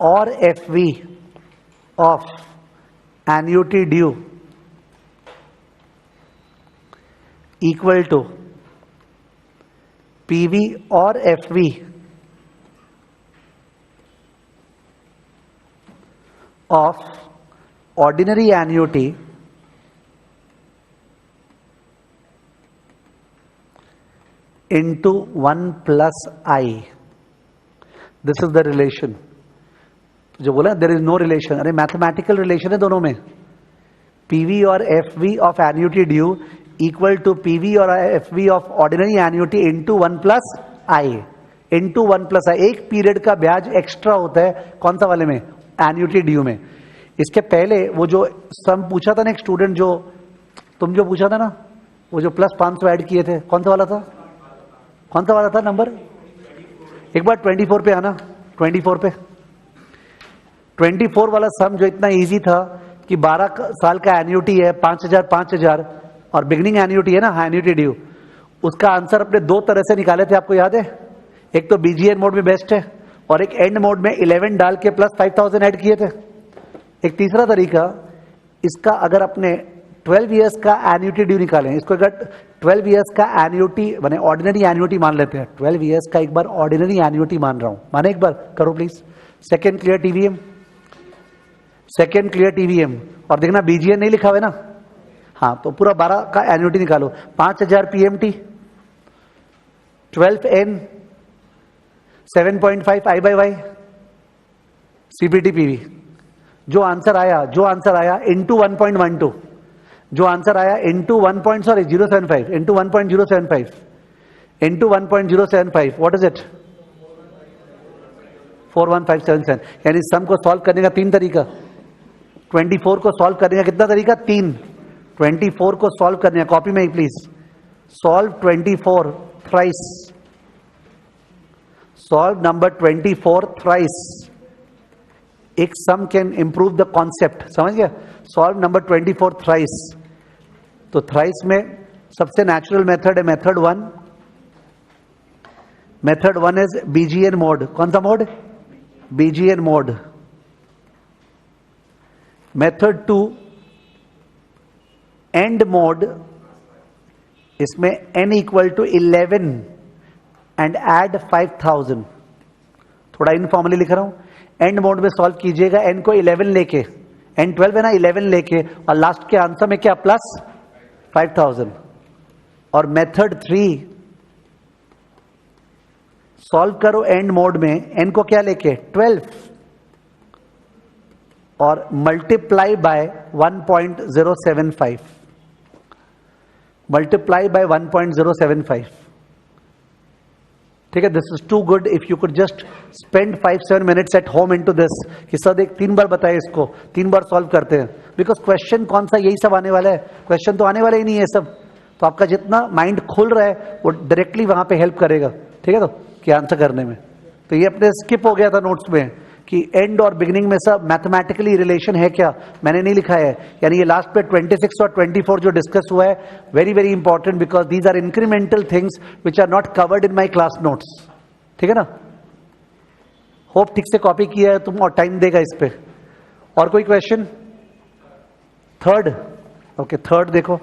[SPEAKER 1] और FV of annuity due equal to PV और FV of ordinary annuity into 1 plus I. This is the relation. जो बोला देयर इज नो रिलेशन, अरे मैथमेटिकल रिलेशन है दोनों में. पीवी और FV of annuity due equal to PV और FV of ordinary annuity into 1 plus I. Into 1 plus I. एक period का ब्याज एक्स्ट्रा होता है कौन सा वाले में, एन्युटी ड्यू में. इसके पहले वो जो सम पूछा था ना एक स्टूडेंट, जो तुम जो पूछा था ना, वो जो प्लस 500 ऐड किए थे, कौन सा वाला था, कौन सा वाला था नंबर. एक बार 24 पे आना, 24 पे. 24 वाला सम जो इतना इजी था कि 12 साल का एन्युटी है, 5,000 और बिगनिंग एन्युटी है ना, एन्युटी ड्यू. उसका आंसर अपने दो तरह से निकाले थे, आपको याद है. एक तो बीजीएन मोड में बेस्ट है, और एक एंड मोड में 11 डाल के प्लस 5,000 ऐड किए थे. एक तीसरा तरीका, इसका अगर अपने 12 इयर्स का एन्युटी ड्यू निकालें, इसको अगर 12 इयर्स का एन्युटी माने ऑर्डिनरी एन्युटी मान लेते हैं, 12 इयर्स का एक बार ऑर्डिनरी एन्युटी मान रहा हूं, माने एक बार करो please. Second clear TVM, second clear TVM, और देखना बीजीएन नहीं लिखा हुआ है ना. हाँ, तो पूरा 12 का एन्युटी निकालो. 5,000 PMT, 12 N, 7.5 I by Y, CPT PV. जो आंसर आया इंटू 1.12, जो आंसर आया into 0.075 into 1.075 into 1.075, what is it, 41577. यानी सम को सॉल्व करने का 3 तरीका. 24 को सॉल्व करने का कितना तरीका, 3. 24 को सॉल्व करने का, कॉपी में ही please, solve 24 thrice, solve number 24 thrice. एक some can improve the concept, समझ गया. Solve number 24 thrice. तो थ्राइस में सबसे नेचुरल मेथड है method 1. Method 1 is BGN mode. कौन सा मोड, BGN mode. Method 2 end mode. इसमें n equal to 11 and add 5,000. थोड़ा इनफॉर्मली लिख रहा हूं. एंड मोड में सॉल्व कीजिएगा, n को 11 लेके, n 12 है ना, 11 लेके, और लास्ट के आंसर में क्या, प्लस 5,000. और मेथड 3 सॉल्व करो एंड मोड में, n को क्या लेके, 12, और मल्टीप्लाई बाय 1.075, मल्टीप्लाई बाय 1.075. ठीक है. This is too good if you could just spend 5-7 minutes at home into this, कि सर एक 3 बार बताए इसको, 3 बार सॉल्व करते हैं. बिकॉज क्वेश्चन कौन सा, यही सब आने वाला है. क्वेश्चन तो आने वाला ही नहीं है सब. तो आपका जितना माइंड खुल रहा है वो डायरेक्टली वहां पे हेल्प करेगा. ठीक है, तो कि आंसर करने में. तो ये अपने स्किप हो गया था नोट्स में कि एंड और बिगिनिंग में सब मैथमेटिकली रिलेशन है क्या, मैंने नहीं लिखा है. यानी ये लास्ट पे 26 और 24 जो डिस्कस हुआ है, very very important, because these are incremental things which are not covered in my class notes. ठीक है ना. होप ठीक से कॉपी किया है तुम, और टाइम देगा इस पे. और कोई क्वेश्चन, थर्ड, ओके थर्ड देखो.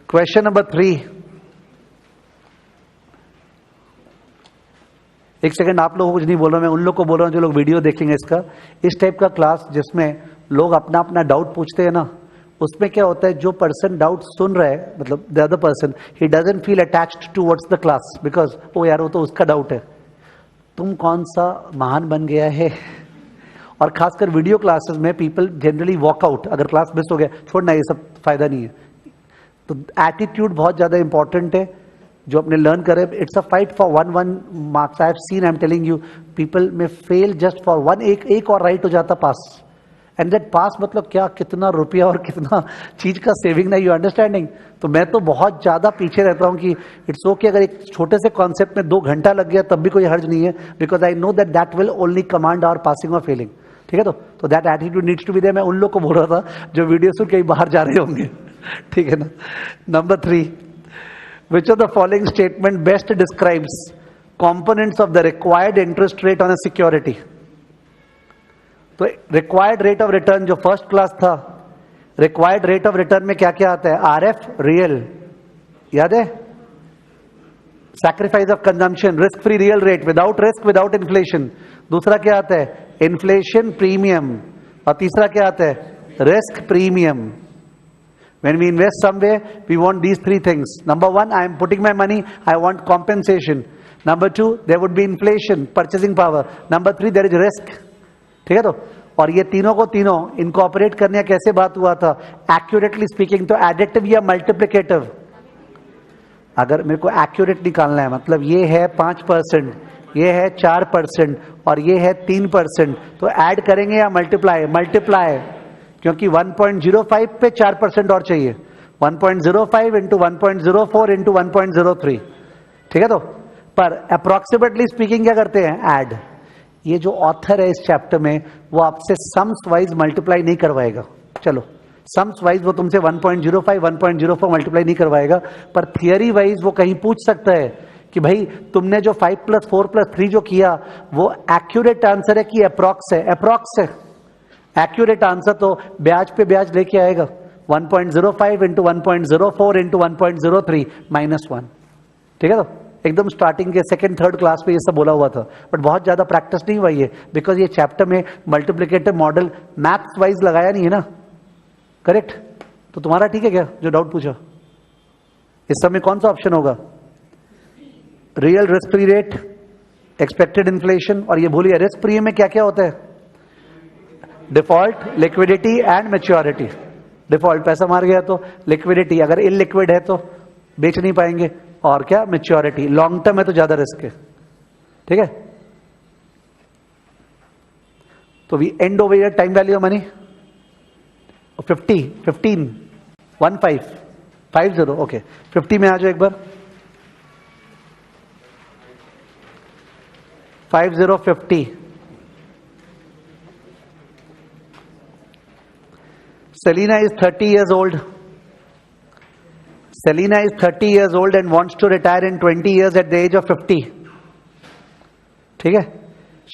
[SPEAKER 1] Question number 3. एक सेकंड, आप लोगों को कुछ नहीं बोल रहा, मैं उन लोग को बोल रहा हूं जो लोग वीडियो देखेंगे इसका. इस टाइप का क्लास जिसमें लोग अपना अपना डाउट पूछते हैं ना, उसमें क्या होता है, जो पर्सन डाउट सुन रहा है, मतलब the other person, he doesn't feel attached towards the class, because oh यार वो तो उसका डाउट है, तुम कौन सा महान बन गया है. और खासकर वीडियो क्लासेस में पीपल जनरली वॉक आउट, अगर क्लास मिस हो गया, छोड़ना, ये सब फायदा नहीं है. तो एटीट्यूड बहुत ज्यादा इंपॉर्टेंट है जो अपने लर्न करे. It's a fight for 1 marks. I have scene, I am telling you, people में फेल जस्ट फॉर 1. एक और राइट हो जाता पास. एंड दैट पास मतलब क्या, कितना रुपया और कितना चीज का सेविंग ना, यू अंडरस्टैंडिंग. तो मैं तो बहुत ज्यादा पीछे रहता हूं कि इट्स ओके अगर एक छोटे से कॉन्सेप्ट में 2 घंटा लग गया तब भी कोई हर्ज नहीं है, because I know that that will only command our passing और फेलिंग. ठीक है, तो that attitude needs to be there. मैं उन लोग को बोल रहा था जो वीडियो सुन कहीं बाहर जा रहे होंगे. ठीक है ना. Number 3, which of the following statement best describes components of the required interest rate on a security? तो रिक्वायर्ड रेट ऑफ रिटर्न जो फर्स्ट क्लास था, रिक्वायर्ड रेट ऑफ रिटर्न में क्या क्या आता है, आरएफ, रियल, याद है, sacrifice of consumption, risk free real rate, without risk, without inflation. दूसरा क्या आता है, इन्फ्लेशन प्रीमियम, और तीसरा क्या आता है? Risk premium. When we invest somewhere, we want these three things. Number one, I am putting my money, I want compensation. Number two, there would be inflation, purchasing power. Number three, there is risk. ठीक है तो, और ये तीनों को तीनों incorporate करने का कैसे बात हुआ था? एक्यूरेटली स्पीकिंग, तो एडिटिव या मल्टीप्लिकेटिव? अगर मेरे को एक्यूरेट निकालना है, मतलब ये है 5%, ये है 4% और ये है 3%, तो ऐड करेंगे या मल्टीप्लाई? मल्टीप्लाई, क्योंकि 1.05 पे 4% और चाहिए. 1.05 इंटू 1.04 इंटू 1.03. ठीक है तो, पर अप्रोक्सीमेटली स्पीकिंग क्या करते हैं? ऐड. ये जो ऑथर है इस चैप्टर में, वो आपसे सम्स वाइज मल्टीप्लाई नहीं करवाएगा. चलो, सम्स वाइज वो तुमसे 1.05 1.04 मल्टीप्लाई नहीं करवाएगा, पर थियरी वाइज वो कहीं पूछ सकता है कि भाई तुमने जो 5 + 4 + 3 जो किया, वो एक्यूरेट आंसर है कि अप्रॉक्स है? अप्रॉक्स है. एक्यूरेट आंसर तो ब्याज पे ब्याज लेके आएगा. 1.05 इंटू 1.04 इंटू 1.03 -1. ठीक है तो, एकदम स्टार्टिंग के सेकंड थर्ड क्लास में ये सब बोला हुआ था, बट बहुत ज्यादा प्रैक्टिस नहीं हुई है, बिकॉज ये चैप्टर में मल्टीप्लिकेटिव मॉडल मैथ्स वाइज लगाया नहीं है ना. करेक्ट? तो तुम्हारा ठीक है क्या जो डाउट पूछा? इस समय कौन सा ऑप्शन होगा? Real risk free rate, expected inflation, और ये भूलिए रिस्क फ्री में क्या क्या होता है? Default, liquidity and maturity. Default पैसा मार गया तो, लिक्विडिटी अगर इलिक्विड है तो बेच नहीं पाएंगे, और क्या? मैच्योरिटी. लॉन्ग टर्म है तो ज्यादा रिस्क है. ठीक है, तो we end over year time value of money 50, 15, 15, 50. Okay, 50 में आ जाओ एक बार. 50. Selina is 30 years old. Selina is 30 years old and wants to retire in 20 years at the age of 50. ठीक है?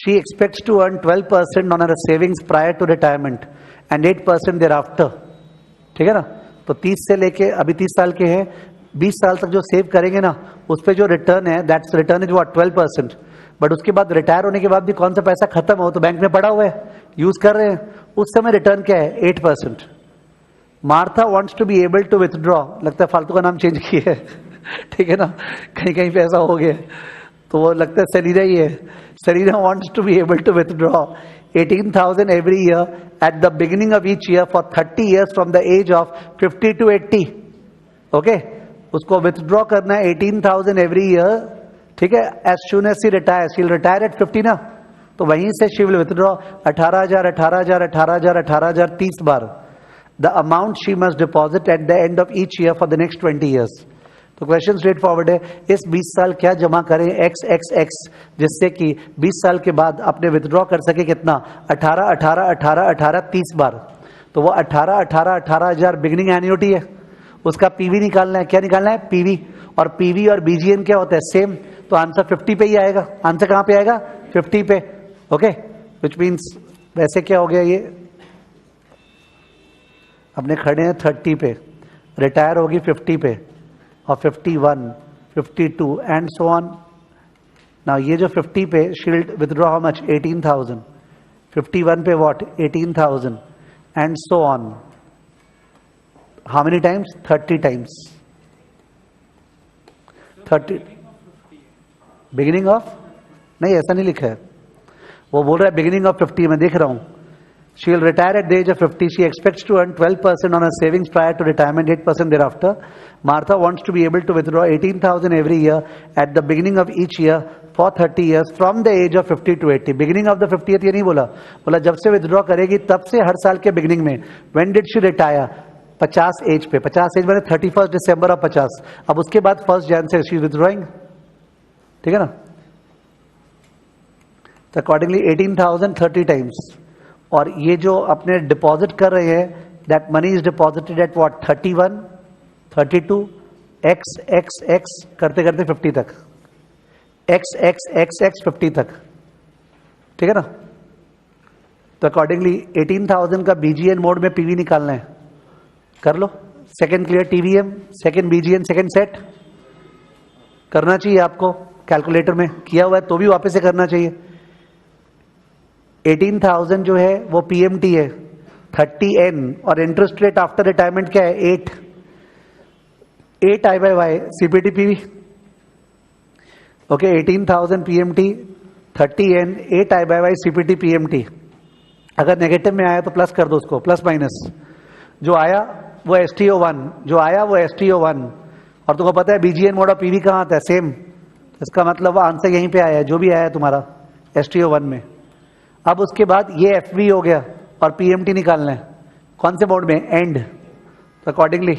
[SPEAKER 1] She expects to earn 12% on her savings prior to retirement and 8% thereafter. ठीक है ना? तो 30 से लेके अभी 30 साल के हैं, 20 साल तक जो सेव करेंगे ना, उस पे जो रिटर्न है, that's return is what? 12%. But उसके बाद रिटायर होने के बाद भी कौन सा पैसा खत्म हो तो बैंक में पड़ा हुआ है, यूज कर रहे हैं, उस समय रिटर्न क्या है? 8%. Martha wants to be able to withdraw, लगता है फालतू का नाम चेंज किया है. ठीक है ना, कहीं कहीं पे ऐसा हो गया, तो वो लगता है सेलिना ही है. Selina wants to be able to withdraw 18,000 every year at the beginning of each year for 30 years from the age of 50 to 80. Okay, उसको विथड्रॉ करना है 18,000 every year. ठीक है, as soon as she retires, she'll retire at 50 ना, तो वहीं से she will withdraw 18,000, 18,000, 18,000, 18,000 30 bar. The amount she must deposit at the end of each year for the next 20 years. तो क्वेश्चन स्ट्रेट फॉरवर्ड है, इस 20 साल क्या जमा करें x x x, जिससे कि 20 साल के बाद अपने विथड्रॉ कर सके कितना? 18, 18, 18, 18, 30 बार. तो वो 18, 18, 18,000 बिगिनिंग एन्युटी है, उसका पीवी निकालना है. क्या निकालना है? पीवी. और पीवी और बीजीएन क्या होता है? सेम. तो आंसर 50 पे ही आएगा. आंसर कहां पे आएगा? 50 पे. ओके, विच मीन्स वैसे क्या हो गया, ये अपने खड़े हैं 30 पे, रिटायर होगी 50 पे, और 51, 52 एंड सो ऑन. नाउ ये जो 50 पे शील्ड विथड्रॉ हाउ मच? 18,000. 51 पे what? 18,000 and so on. How many times? 30 times. 30 beginning of, नहीं ऐसा नहीं लिखा है, वो बोल रहा है बिगिनिंग ऑफ 50. मैं देख रहा हूं. She will retire at the age of 50. She expects to earn 12% on her savings prior to retirement, 8% thereafter. Martha wants to be able to withdraw 18,000 every year at the beginning of each year for 30 years from the age of 50 to 80. Beginning of the 50th ये नहीं बोला, बोला जब से withdraw करेगी तब से हर साल के beginning में. When did she retire? 50 as पे. 50 एज मैंने 31 दिसंबर ऑफ 50. अब उसके बाद 1 जनवरी से शी इज विथड्रॉइंग. ठीक है ना? तो अकॉर्डिंगली 18,000 30 टाइम्स. और ये जो अपने डिपॉजिट कर रहे हैं, that money is deposited at what? 31, 32, x x x करते करते 50 तक, x x x x 50 तक. ठीक है ना? तो अकॉर्डिंगली 18,000 का बीजीएन मोड में पीवी निकालना है. कर लो. Second clear TVM, second BGN, second set करना चाहिए आपको. कैलकुलेटर में किया हुआ है तो भी वापस से करना चाहिए. 18,000 जो है वो पीएमटी है, 30N, और इंटरेस्ट रेट आफ्टर रिटायरमेंट क्या है 8 I by Y CPT PV. Okay, 18,000 PMT, 30N, 8 I by Y CPT PMT. अगर नेगेटिव में आया तो प्लस कर दो उसको, प्लस माइनस। जो आया वो STO1, जो आया वो STO1, और तुमको पता है बीजीएन मोड और पीवी कहाँ आता है, सेम। इसका मतलब आंसर यहीं पे आया है, जो भी आया है तुम्हारा STO1 में। अब उसके बाद ये FV हो गया और पीएमटी निकालना है, कौन से मोड में, एंड। तो accordingly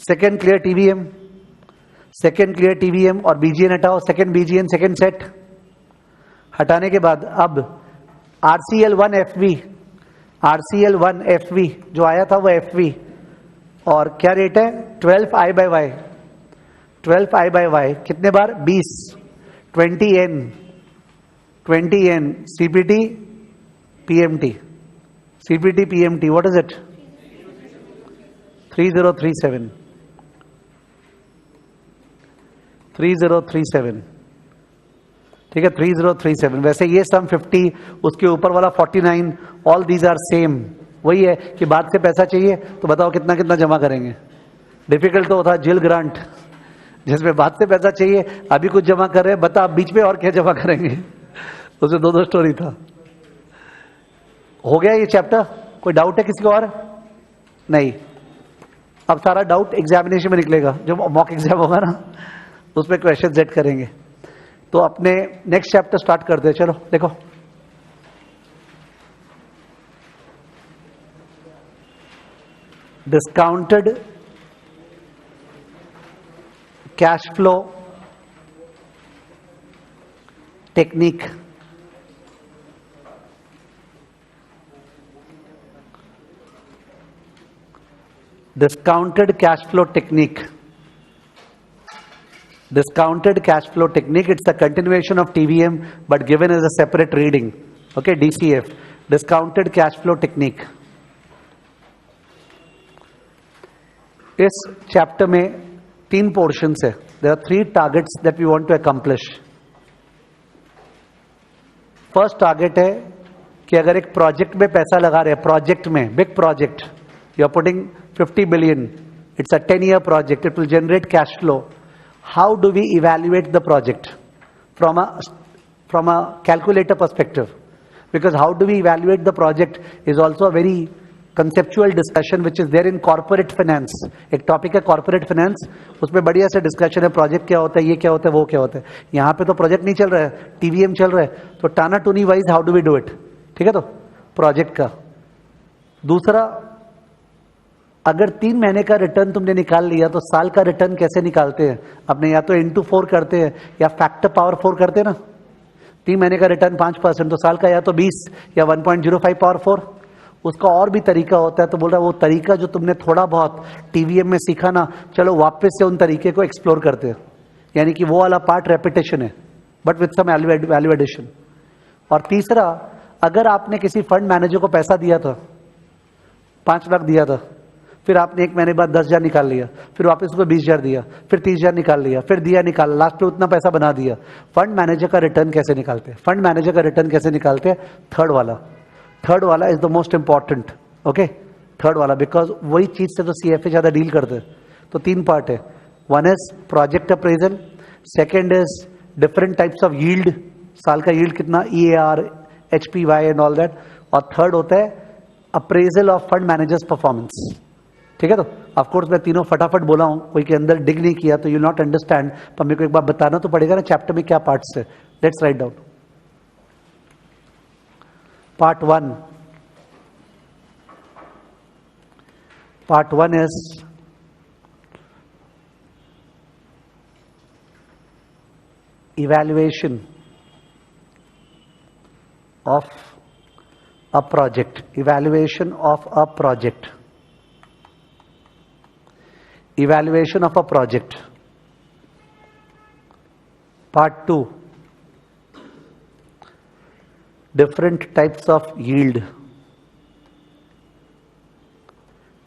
[SPEAKER 1] second clear TVM, second clear TVM और बीजीएन हटाओ, सेकेंड बीजीएन, सेकेंड सेट हटाने के बाद अब RCL1 FV, RCL1 FV जो आया था वो FV, और क्या रेट है 12 I by Y, 12 I by Y कितने बार 20, 20N, 20N CPT PMT, CPT PMT, what is it 3037, 3037, ठीक है 3037। वैसे ये सम 50, उसके ऊपर वाला 49, ऑल दीज आर सेम। वही है कि बाद से पैसा चाहिए तो बताओ कितना कितना जमा करेंगे। डिफिकल्ट तो था जिल ग्रांट, जिसमें बाद से पैसा चाहिए, अभी कुछ जमा कर रहे हैं, बता आप बीच में और क्या जमा करेंगे। उसमें दो स्टोरी था। हो गया ये चैप्टर, कोई डाउट है किसी को और? नहीं। अब सारा डाउट एग्जामिनेशन में निकलेगा, जो मॉक एग्जाम होगा ना उसमें क्वेश्चन सेट करेंगे। तो अपने नेक्स्ट चैप्टर स्टार्ट करते हैं, चलो देखो। Discounted cash flow technique, discounted cash flow technique, discounted cash flow technique, it's a continuation of TVM but given as a separate reading, okay, DCF, discounted cash flow technique। इस chapter में 3 portions है, there are 3 targets that we want to accomplish। First target है कि अगर एक project में पैसा लगा रहे हैं, प्रोजेक्ट में, big project, you are putting 50 billion, it's a 10-year project, it will generate cash flow. How do we evaluate the project from a calculator perspective? Because how do we evaluate the project is also a very conceptual discussion which is there in corporate finance। एक topic है corporate finance, उसमें बढ़िया से discussion है, project क्या होता है, ये क्या होता है, वो क्या होता है। यहाँ पे तो प्रोजेक्ट नहीं चल रहा है, टीवीएम चल रहा है, तो टाना टूनी wise how do we do it, ठीक है। तो प्रोजेक्ट का दूसरा, अगर 3 महीने का रिटर्न तुमने निकाल लिया तो साल का रिटर्न कैसे निकालते हैं अपने, या तो इंटू 4 करते हैं या फैक्टर पावर 4 करते हैं ना। 3 महीने का रिटर्न 5%, तो साल का या तो 20 या 1.05 पावर 4। उसका और भी तरीका होता है, तो बोल रहा है वो तरीका जो तुमने थोड़ा बहुत टीवीएम में सीखा ना, चलो वापस से उन तरीके को एक्सप्लोर करते हैं, यानी कि वो वाला पार्ट रेपिटेशन है but with some value addition. और तीसरा, अगर आपने किसी फंड मैनेजर को पैसा दिया था, 5 लाख दिया था, फिर आपने 1 महीने बाद 10,000 निकाल लिया, फिर वापस उसको 20,000 दिया, फिर 30,000 निकाल लिया, फिर दिया निकाला, लास्ट पे उतना पैसा बना दिया। फंड मैनेजर का रिटर्न कैसे निकालते हैं, फंड मैनेजर का रिटर्न कैसे निकालते हैं? थर्ड वाला is the most important, okay. Third वाला, बिकॉज वही चीज से तो सीएफए ज्यादा डील करते हैं। तो 3 पार्ट है, 1 is project appraisal, second is different types of yield, साल का यील्ड कितना, EAR, HPY and all that, और थर्ड होता है appraisal of fund managers performance, ठीक है। तो ऑफकोर्स मैं तीनों फटाफट बोला हूं, कोई के अंदर डिग नहीं किया तो यू नॉट अंडरस्टैंड, पर मेरे को एक बार बताना तो पड़ेगा ना चैप्टर में क्या पार्ट्स है। Let's write down. Part 1 is evaluation of a project, evaluation of a project, evaluation of a project। Part 2, different types of yield,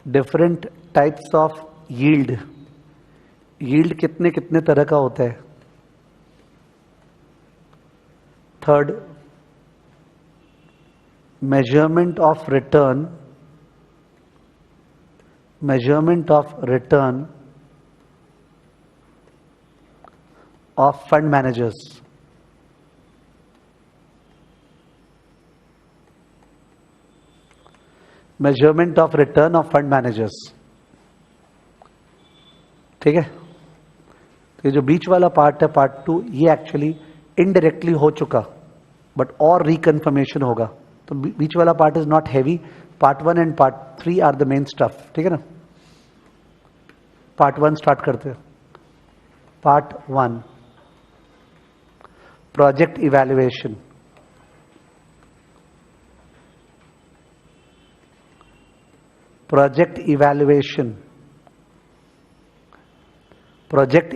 [SPEAKER 1] different types of yield, yield कितने कितने तरह का होता है। Third, measurement of return of fund managers. Measurement of return of fund managers. ठीक है, तो ये जो बीच वाला पार्ट है पार्ट 2, ये एक्चुअली इनडायरेक्टली हो चुका, बट और रिकन्फर्मेशन होगा. तो बीच वाला part is not heavy. Part 1 and part 3 are the main stuff. ठीक है ना. पार्ट 1 स्टार्ट करते हैं. Part 1, project evaluation. Project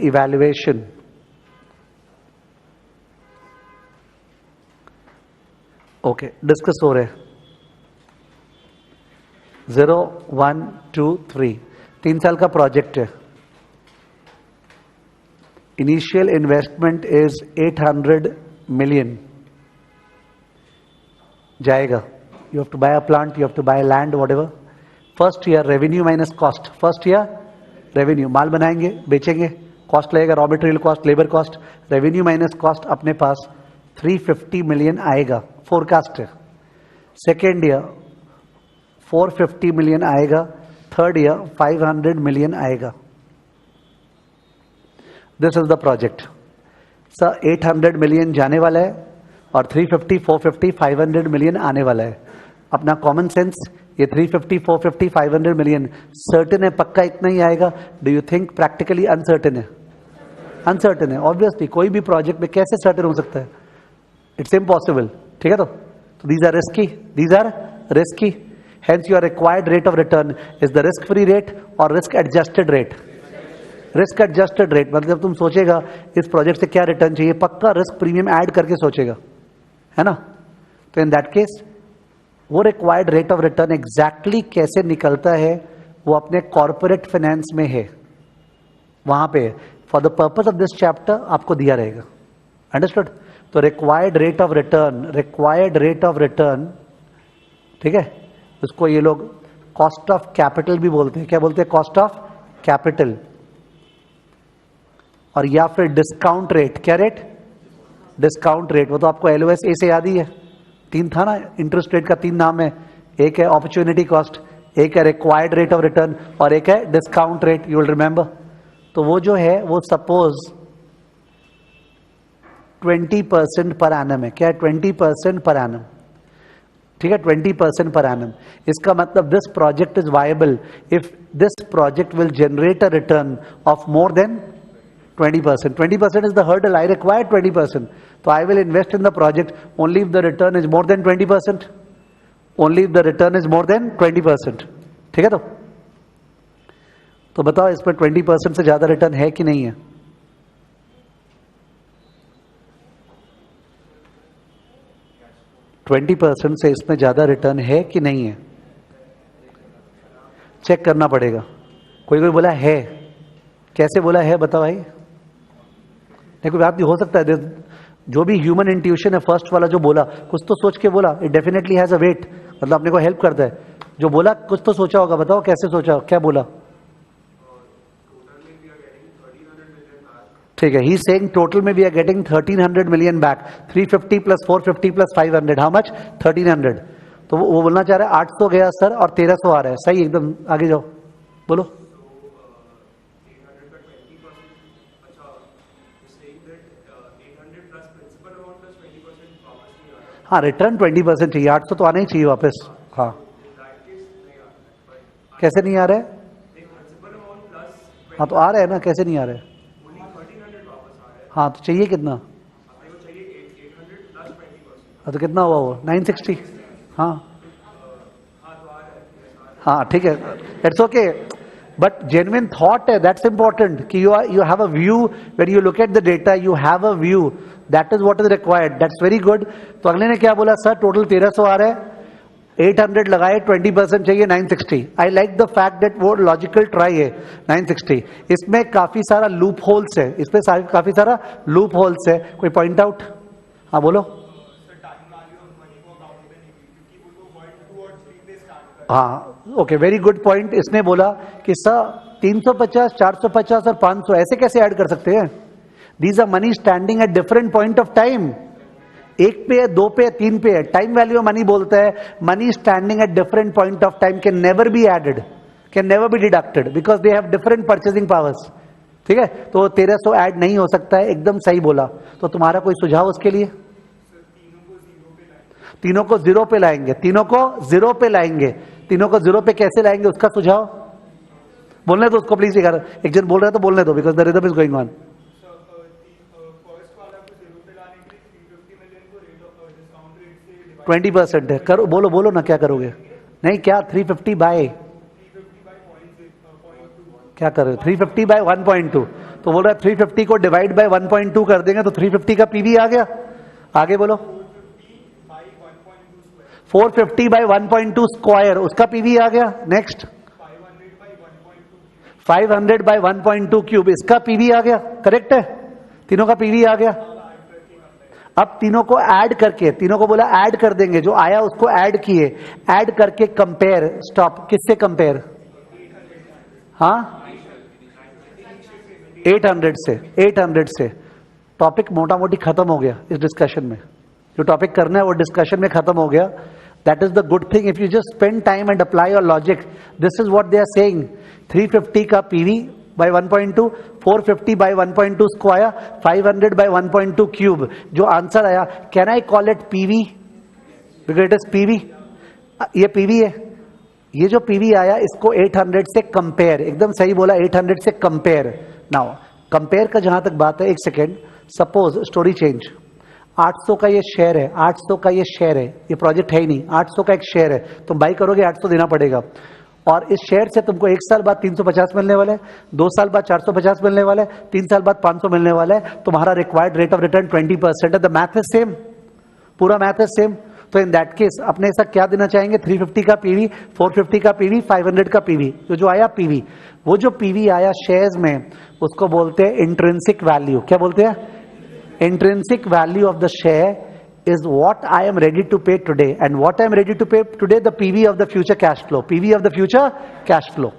[SPEAKER 1] evaluation. Okay, discuss हो रहे. 0, 1, 2, 3, 3 साल का प्रोजेक्ट है. इनिशियल इन्वेस्टमेंट इज 800 मिलियन जाएगा. You have to buy a plant, you have to buy land, whatever. First year revenue minus cost. First year revenue, माल बनाएंगे, बेचेंगे, cost लगेगा, raw material cost, labour cost. Revenue minus cost अपने पास 350 million आएगा, forecast है. Second year 450 million आएगा. Third year 500 million आएगा. This is the project. Sir 800 million जाने वाला है और 350, 450, 500 मिलियन आने वाला है. अपना कॉमन सेंस, ये 350, 450, 500 मिलियन सर्टेन है, पक्का इतना ही आएगा? Do you think practically uncertain है? अनसर्टेन है. ऑब्वियसली कोई भी प्रोजेक्ट में कैसे सर्टेन हो सकता है? It's impossible. ठीक है. तो these are risky. Hence your required rate of return is the risk free rate और risk adjusted rate. Risk adjusted rate मतलब तुम सोचेगा इस प्रोजेक्ट से क्या रिटर्न चाहिए, पक्का रिस्क प्रीमियम ऐड करके सोचेगा, है ना. तो इन दैट केस वो required rate of return exactly कैसे निकलता है वो अपने कॉर्पोरेट फाइनेंस में है, वहां पे. For the purpose of this chapter आपको दिया रहेगा. अंडरस्टूड. तो रिक्वायर्ड रेट ऑफ रिटर्न, ठीक है, उसको ये लोग कॉस्ट ऑफ कैपिटल भी बोलते हैं. क्या बोलते हैं? Cost of capital. और या फिर डिस्काउंट रेट. क्या रेट? Discount rate. वो तो आपको एलओएस ए से याद ही है. 3 था ना, इंटरेस्ट रेट का 3 नाम है. एक है अपॉर्चुनिटी कॉस्ट, एक है रिक्वायर्ड रेट ऑफ रिटर्न और एक है discount rate. You will remember. तो वो जो है वो सपोज 20% पर एनम है. क्या है? 20% पर एनम. ठीक है, 20% पर एनम. इसका मतलब this project is viable if this project will generate a return of more than 20%. 20% is the hurdle. I require 20%. So I will invest in the project only if the return is more than 20%. Only if the return is more than 20%. ठीक है. तो बताओ इसमें 20% से ज्यादा return है कि नहीं है? ट्वेंटी 20% से इसमें ज्यादा रिटर्न है कि नहीं है? चेक करना पड़ेगा. कोई बोला है. कैसे बोला है बताओ भाई. नहीं, कोई बात नहीं, हो सकता है. जो भी ह्यूमन इंट्यूशन है, फर्स्ट वाला जो बोला कुछ तो सोच के बोला. It definitely has a weight. मतलब अपने को हेल्प करता है. जो बोला कुछ तो सोचा होगा. बताओ कैसे सोचा, क्या बोला? ठीक है. ही सेइंग टोटल में we are getting 1300 million back. 350 plus 450 plus 500, how much? 1300. तो वो बोलना चाह रहा है 800 गया सर और 1300 आ रहा है. सही, एकदम. आगे जाओ, बोलो. हाँ, रिटर्न 20% चाहिए. 800 तो आना ही चाहिए वापस. हाँ, कैसे नहीं आ रहा है? हाँ तो आ रहा है ना, कैसे नहीं आ रहा है? हाँ तो चाहिए कितना? हाँ तो कितना हुआ वो? 960. हाँ हाँ ठीक है. It's okay. But genuine thought है, दैट्स इंपॉर्टेंट कि you have a view when you look at the data, you have a view. That is what is required. That's very good. तो अगले ने क्या बोला? सर टोटल 1300 आ रहा है, 800 लगाए, 20% चाहिए, 960. I like the fact that वो लॉजिकल ट्राई है. 960. इसमें काफी सारा लूप होल्स है. इसमें काफी सारा लूप होल्स है. कोई पॉइंट आउट? हाँ बोलो. हाँ, ओके, वेरी गुड पॉइंट। इसने बोला कि सर 350, 450 और 500 ऐसे कैसे ऐड कर सकते हैं? These are money standing at different point of time. एक पे है, दो पे है, तीन पे है। टाइम वैल्यू मनी बोलता है money standing at different point of time can never be added, can never be deducted because they have different purchasing powers. ठीक है, तो 1300 ऐड नहीं हो सकता है, एकदम सही बोला। तो तुम्हारा कोई सुझाव उसके लिए? तीनों को जीरो पे लाएंगे, तीनों को जीरो पे लाएंगे। तीनों को जीरो पे कैसे लाएंगे उसका सुझाव बोलने दो उसको प्लीज। एक जन बोल रहे हैं तो बोलने दो because the rhythm is going on. 20% है, करो, बोलो बोलो ना, क्या करोगे? नहीं, क्या 350 बाय क्या कर रहे हो? 350 बाय 1.2 तो बोल रहा है 350 को डिवाइड बाय 1.2 कर देंगे तो 350 का पीवी आ गया। आगे बोलो। 450 बाय 1.2 स्क्वायर, उसका पीवी आ गया। नेक्स्ट 500 बाय 1.2 क्यूब, इसका पीवी आ गया। करेक्ट है, तीनों का पीवी आ गया। अब तीनों को ऐड करके, तीनों को बोला ऐड कर देंगे, जो आया उसको ऐड किए, ऐड करके कंपेयर। स्टॉप, किससे कंपेयर? हाँ, 800 से। 800 से टॉपिक मोटा मोटी खत्म हो गया इस डिस्कशन में। जो टॉपिक करना है वो डिस्कशन में खत्म हो गया। That is the good thing if you just spend time and apply your logic. This is what they are saying. 350 का PV by 1.2, 450 by 1.2 square, 500 by 1.2 cube. जो आंसर आया, can I call it PV? Because it is PV. ये PV है। ये जो PV आया इसको 800 से कंपेयर, एकदम सही बोला, 800 से कंपेयर। नाउ कंपेयर का जहां तक बात है, एक सेकेंड, सपोज स्टोरी चेंज, 800 का ये शेयर है, 800 का ये शेयर है, ये प्रोजेक्ट है ही नहीं, 800 का एक शेयर है, तुम बाई करोगे 800 देना पड़ेगा। और इस शेयर से तुमको 1 साल बाद 350 मिलने वाला है, 2 साल बाद 450 मिलने वाला है, 3 साल बाद 500 मिलने वाला है। तुम्हारा रिक्वायर्ड रेट ऑफ रिटर्न 20% है। द मैथ इज सेम, पूरा मैथ इज सेम। तो इन दैट केस अपने ऐसा क्या देना चाहेंगे? 350 का पीवी, 450 का पीवी, 500 का पीवी। तो जो आया पीवी, वो जो पीवी आया शेयर्स में, उसको बोलते हैं इंट्रिंसिक वैल्यू। क्या बोलते हैं? Intrinsic value of the share is what I am ready to pay today, and what I am ready to pay today, the PV of the future cash flow. PV of the future cash flow.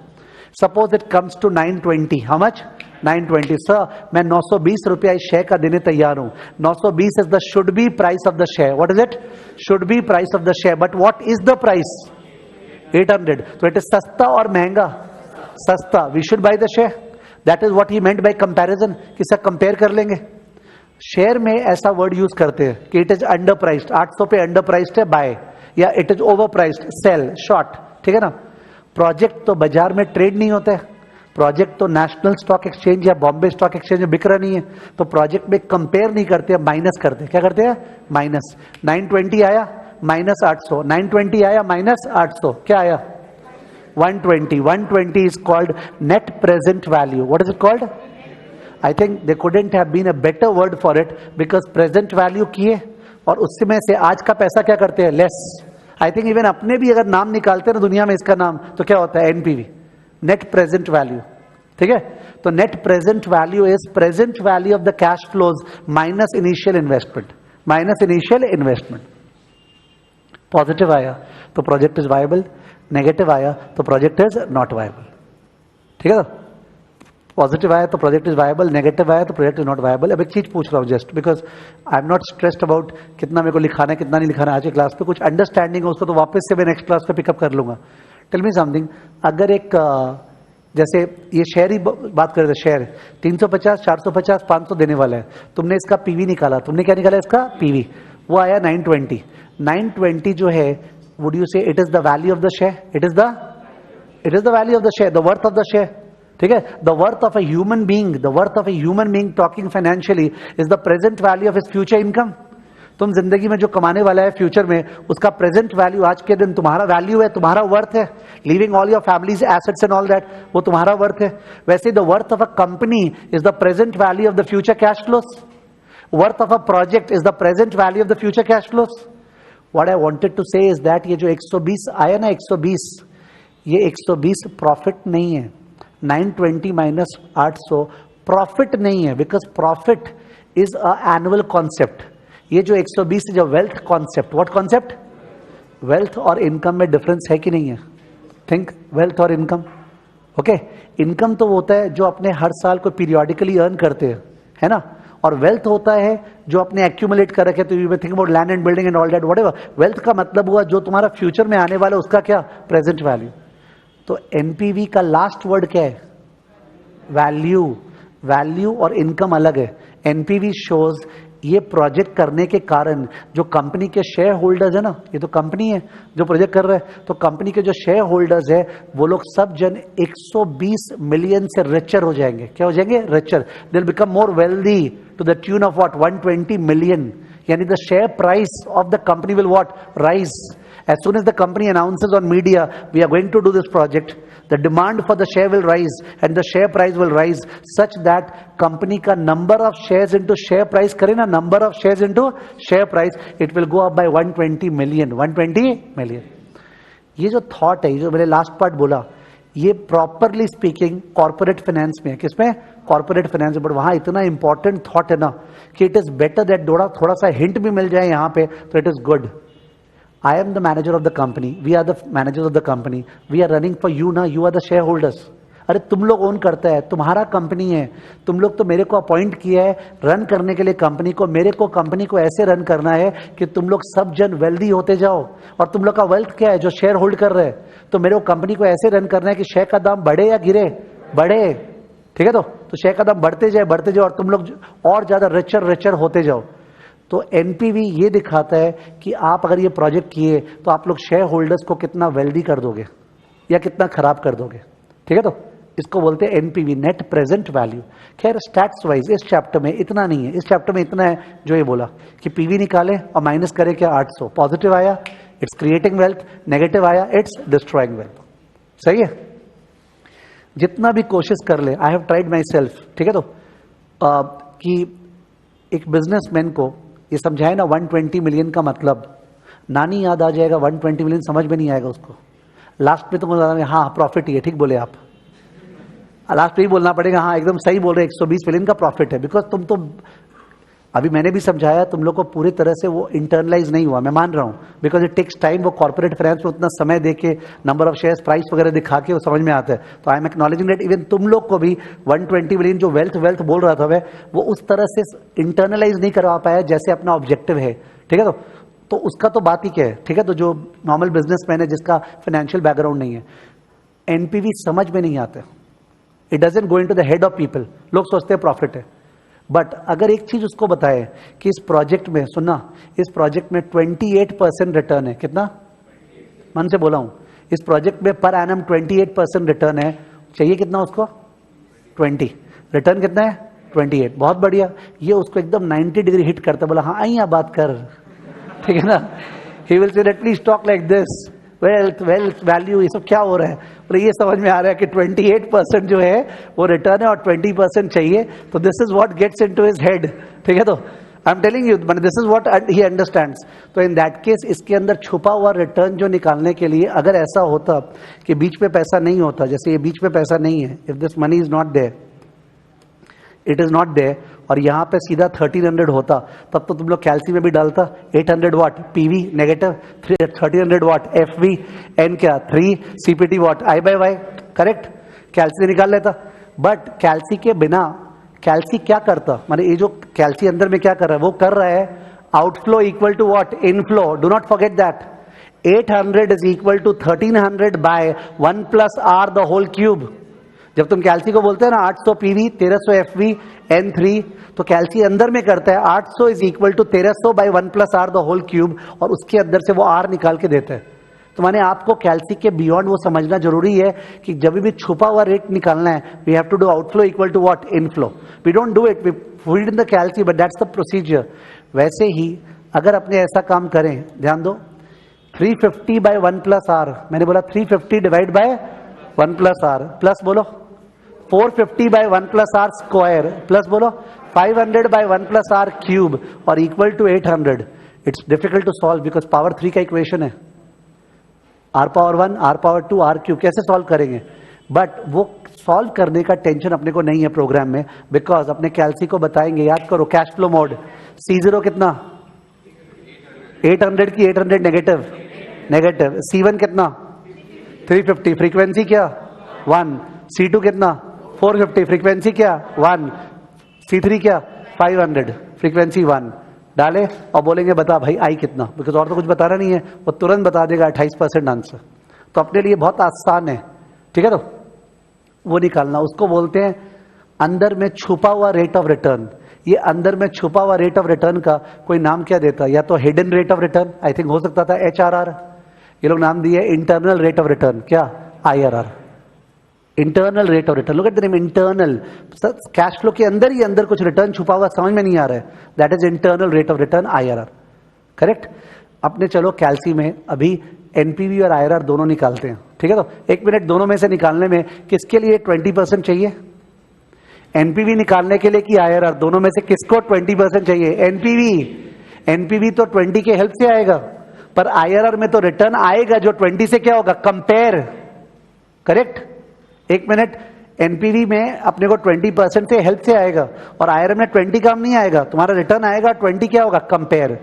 [SPEAKER 1] Suppose it comes to 920. How much? 920. Sir, मैं 920 रुपया इस share का देने तैयार हूं। 920 is the should be price of the share. What is it? Should be price of the share. But what is the price? 800. तो it is सस्ता और महंगा? सस्ता. We should buy the share. That is what he meant by comparison. कि sir compare कर लेंगे। Share में ऐसा वर्ड यूज करते हैं कि इट इज अंडर प्राइस्ड, 800 पे अंडर प्राइस्ड है, बाय, या it is over priced, sell, short. ठीक है ना? प्रोजेक्ट तो बाजार में ट्रेड नहीं होता है, प्रोजेक्ट तो नेशनल स्टॉक एक्सचेंज या बॉम्बे स्टॉक एक्सचेंज में बिक रहा नहीं है, तो प्रोजेक्ट में कंपेयर नहीं करते, माइनस करते। क्या करते हैं? माइनस। 920 आया माइनस 800, 920 आया माइनस 800, क्या आया? 120. 120 is called net present value. What is it called? I think there couldn't have been a better word for it because present value किए और उसमें से आज का पैसा क्या करते हैं? लेस। आई थिंक इवन अपने भी अगर नाम निकालते हैं ना दुनिया में इसका नाम, तो क्या होता है? NPV, net present value. ठीक है, तो net present value is present value of the cash flows minus initial investment, minus initial investment. Positive आया तो प्रोजेक्ट इज वायबल, नेगेटिव आया तो प्रोजेक्ट इज नॉट वायबल। ठीक है, पॉजिटिव आया तो प्रोजेक्ट इज वायबल, नेगेटिव आया तो प्रोजेक्ट इज नॉट वायबल। अब एक चीज पूछ रहा हूँ just because I am not stressed about कितना मेरे को लिखाना है कितना नहीं लिखाना है। आज की क्लास पे कुछ अंडरस्टैंडिंग हो उसको तो वापस से मैं नेक्स्ट क्लास पे पिकअप कर लूंगा। टेल मी समथिंग, अगर एक जैसे ये शेयर ही बात कर रहे थे, शेयर 350, 450, 500 देने वाला है, तुमने इसका पीवी निकाला, तुमने क्या निकाला? इसका पीवी, वो आया 920। 920 जो है, वुड यू से it is the value of the share? It is the value of the share, the worth of the share. ठीक है, the worth of a human being, the worth of a human being talking financially is the present value of his future income. तुम जिंदगी में जो कमाने वाला है future में, उसका प्रेजेंट वैल्यू आज के दिन तुम्हारा वैल्यू है, तुम्हारा वर्थ है। Living all your families assets and all that, वो तुम्हारा वर्थ है। वैसे the worth of a company is the present value of the future cash flows. Worth of a project is the present value of the future cash flows. What I wanted to say is that ये जो 120 आया ना, 120, ये 120 profit नहीं है। 920 minus 800 profit नहीं है, because profit is a annual concept. ये जो 120 is a wealth concept. What concept? Wealth और इनकम में डिफरेंस है कि नहीं है? थिंक वेल्थ और इनकम. ओके, इनकम तो होता है जो अपने हर साल को पीरियोडिकली अर्न करते हैं, है ना, और वेल्थ होता है जो अपने एक्यूमुलेट कर रखे. तो you think about land and building and all that whatever. Wealth का मतलब हुआ जो तुम्हारा फ्यूचर में आने वाला उसका क्या, प्रेजेंट वैल्यू. तो एनपीवी का लास्ट वर्ड क्या है? वैल्यू. वैल्यू और इनकम अलग है. एनपीवी शोज ये प्रोजेक्ट करने के कारण जो कंपनी के शेयर होल्डर्स है ना, ये तो कंपनी है जो प्रोजेक्ट कर रहे हैं, तो कंपनी के जो शेयर होल्डर्स है वो लोग सब जन 120 मिलियन से रिचर हो जाएंगे. क्या हो जाएंगे? Richer. They will become more wealthy to the tune of what, 120 million. यानी the share price of the company will what, rise. As soon as the company announces on media, we are going to do this project, the demand for the share will rise and the share price will rise such that company का number of shares into share price करें ना, number of shares into share price, it will go up by 120 million. 120 million. ये जो thought है, जो मैंने last part बोला, ये properly speaking corporate finance में है. किसमें? corporate finance में. but वहाँ इतना important thought है ना कि it is better that थोड़ा सा hint भी मिल जाए यहाँ पे तो it is good. I am the manager of the company. We are the managers of the company. We are running for you ना. You are the shareholders. अरे तुम लोग ओन करता है, तुम्हारा कंपनी है, तुम लोग तो मेरे को अपॉइंट किया है रन करने के लिए कंपनी को. मेरे को कंपनी को ऐसे रन करना है कि तुम लोग सब जन वेल्दी होते जाओ. और तुम लोग का वेल्थ क्या है? जो शेयर होल्ड कर रहे हैं. तो मेरे को कंपनी को ऐसे रन करना है कि शेयर का दाम बढ़े या गिरे, बढ़े. ठीक है, तो शेयर का दाम बढ़ते जाए और तुम लोग और ज्यादा रिचर होते जाओ. तो एनपीवी ये दिखाता है कि आप अगर ये प्रोजेक्ट किए तो आप लोग शेयर होल्डर्स को कितना वेल्दी कर दोगे या कितना खराब कर दोगे. ठीक है, तो इसको बोलते हैं एनपीवी, नेट प्रेजेंट वैल्यू. खैर स्टैट्स वाइज इस चैप्टर में इतना नहीं है. इस चैप्टर में इतना है जो ये बोला कि पीवी निकाले और माइनस करे क्या, 800. पॉजिटिव आया इट्स क्रिएटिंग वेल्थ, नेगेटिव आया इट्स डिस्ट्रॉइंग वेल्थ. सही है. जितना भी कोशिश कर ले, I have tried my self. ठीक है, तो कि एक बिजनेसमैन को ये समझाए ना 120 मिलियन का मतलब, नानी याद आ जाएगा. 120 मिलियन समझ में नहीं आएगा उसको. लास्ट में तो हाँ प्रॉफिट ही है. ठीक बोले आप. लास्ट में ही बोलना पड़ेगा हाँ एकदम सही बोल रहे, 120 मिलियन का प्रॉफिट है. बिकॉज तुम तो अभी मैंने भी समझाया तुम लोग को पूरी तरह से वो इंटरनलाइज नहीं हुआ, मैं मान रहा हूँ. Because it takes time. वो कॉर्पोरेट फाइनेंस में उतना समय देके नंबर ऑफ शेयर्स प्राइस वगैरह दिखा के वो समझ में आता है. तो I M acknowledging that even तुम लोग को भी 120 मिलियन जो वेल्थ बोल रहा था वह वो उस तरह से इंटरनलाइज नहीं करवा पाया जैसे अपना ऑब्जेक्टिव है. ठीक है, तो उसका तो बात ही क्या है. ठीक है, तो जो नॉर्मल बिजनेसमैन है जिसका फाइनेंशियल बैकग्राउंड नहीं है, एनपीवी समझ में नहीं आता. It doesn't go into the head of people. लोग सोचते हैं प्रॉफिट है. बट अगर एक चीज उसको बताए कि इस प्रोजेक्ट में, सुनना, इस प्रोजेक्ट में 28% रिटर्न है. कितना? मन से बोला हूं. इस प्रोजेक्ट में पर एनम 28% रिटर्न है. चाहिए कितना उसको? 20. रिटर्न कितना है? 28. बहुत बढ़िया. ये उसको एकदम 90 डिग्री हिट करता. बोला हाँ आइए बात कर. ठीक है ना. He will say that please talk like this. Wealth value ये सब क्या हो रहा है. तो ये समझ में आ रहा है कि 28% जो है वो रिटर्न है और 20% चाहिए. तो this is what gets into his head. ठीक है, तो I am telling you this is what he understands. तो इन दैट केस इसके अंदर छुपा हुआ रिटर्न जो निकालने के लिए अगर ऐसा होता कि बीच में पैसा नहीं होता, जैसे ये बीच में पैसा नहीं है, if this money is not there, it is not there, और यहां पे सीधा 1300 होता, तब तो तुम लोग कैल्सी में भी डालता 800 वाट पीवी नेगेटिव, 1300 वाट एफवी, एन क्या 3 CPT watt I by Y. Correct, कैल्सी निकाल लेता. बट कैल्सी के बिना कैल्सी क्या करता, माने ये जो कैल्सी अंदर में क्या कर रहा है, वो कर रहा है outflow equal to what, inflow. Do not forget that. 800 is equal to 1300 by 1 plus r the whole cube. जब तुम कैल्सी को बोलते हैं ना 800 पीवी 1300 एफवी N3, तो कैल्सी अंदर में करता है 800 is equal to 1300 by 1 plus r the whole cube, और उसके अंदर से वो आर निकाल के देता है. तो माने आपको कैल्सी के बियॉन्ड वो समझना जरूरी है कि जब भी छुपा हुआ रेट निकालना है, we have to do outflow equal to what, inflow. We don't do it, we feed in the कैल्सी, बट दैट्स द प्रोसीजर. वैसे ही अगर अपने ऐसा काम करें, ध्यान दो, 350 बाय 1 प्लस आर, मैंने बोला 350 divide by 1 plus r, plus बोलो 450 by 1 plus r square, plus बोलो 500 बाय 1 प्लस आर क्यूब, और equal to 800. It's difficult to solve because power 3 का इक्वेशन है. R power 1 r power 2 r cube कैसे solve करेंगे. But वो solve करने का टेंशन अपने को नहीं है प्रोग्राम में, बिकॉज अपने कैल्सी को बताएंगे. याद करो कैश फ्लो मोड, C0 कितना, 800 की 800 नेगेटिव, नेगेटिव। C1 कितना 350, फ्रीक्वेंसी क्या 1। C2 कितना 450, फ्रीक्वेंसी क्या 1। C3 क्या 500, फ्रीक्वेंसी 1। डाले और बोलेंगे बता भाई आई कितना, बिकॉज और तो कुछ बताना नहीं है, वो तुरंत बता देगा 28% आंसर। तो अपने लिए बहुत आसान है, ठीक है। तो वो निकालना, उसको बोलते हैं अंदर में छुपा हुआ रेट ऑफ रिटर्न। ये अंदर में छुपा हुआ रेट ऑफ रिटर्न का कोई नाम क्या देता है, या तो hidden rate of return, I think हो सकता था HRR, ये लोग नाम दिए इंटरनल रेट ऑफ रिटर्न, क्या IRR, internal rate of return. Look at the name internal. Cash flow के अंदर ही अंदर कुछ रिटर्न छुपा हुआ समझ में नहीं आ रहा है, that is internal rate of return IRR, correct. अपने चलो कैल्सी में अभी NPV और IRR दोनों निकालते हैं, ठीक है। तो 1 मिनट दोनों में से निकालने में किसके लिए 20% चाहिए, NPV निकालने के लिए कि IRR, दोनों में से किसको 20% चाहिए, NPV तो 20 के हेल्प से आएगा, पर IRR में तो रिटर्न आएगा जो 20 से क्या होगा, कंपेयर, करेक्ट। 1 मिनट NPV में अपने को 20% से हेल्प से आएगा, और IRR में 20 काम नहीं आएगा, तुम्हारा रिटर्न आएगा 20 क्या होगा, कंपेयर।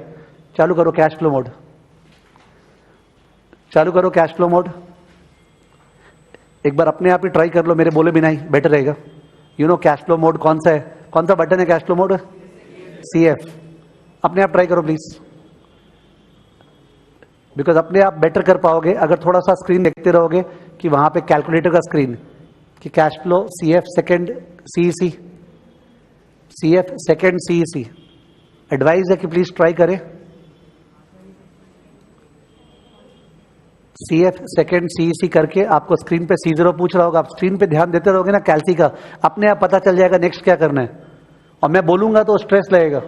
[SPEAKER 1] चालू करो कैश फ्लो मोड, चालू करो कैश फ्लो मोड। एक बार अपने आप ही ट्राई कर लो, मेरे बोले बिना ही बेटर रहेगा। You know cash flow mode कौन सा है, कौन सा बटन है कैश फ्लो मोड, CF। अपने आप ट्राई करो प्लीज, बिकॉज अपने आप बेटर कर पाओगे अगर थोड़ा सा स्क्रीन देखते रहोगे कि वहां पे कैलकुलेटर का स्क्रीन कि cash flow CF second CEC, CF second CEC। Advice है कि प्लीज ट्राई करें CF सेकेंड CEC करके। आपको स्क्रीन पे C0 पूछ रहा होगा, आप स्क्रीन पे ध्यान देते रहोगे ना कैल्सी का, अपने आप पता चल जाएगा नेक्स्ट क्या करना है, और मैं बोलूंगा तो स्ट्रेस लगेगा,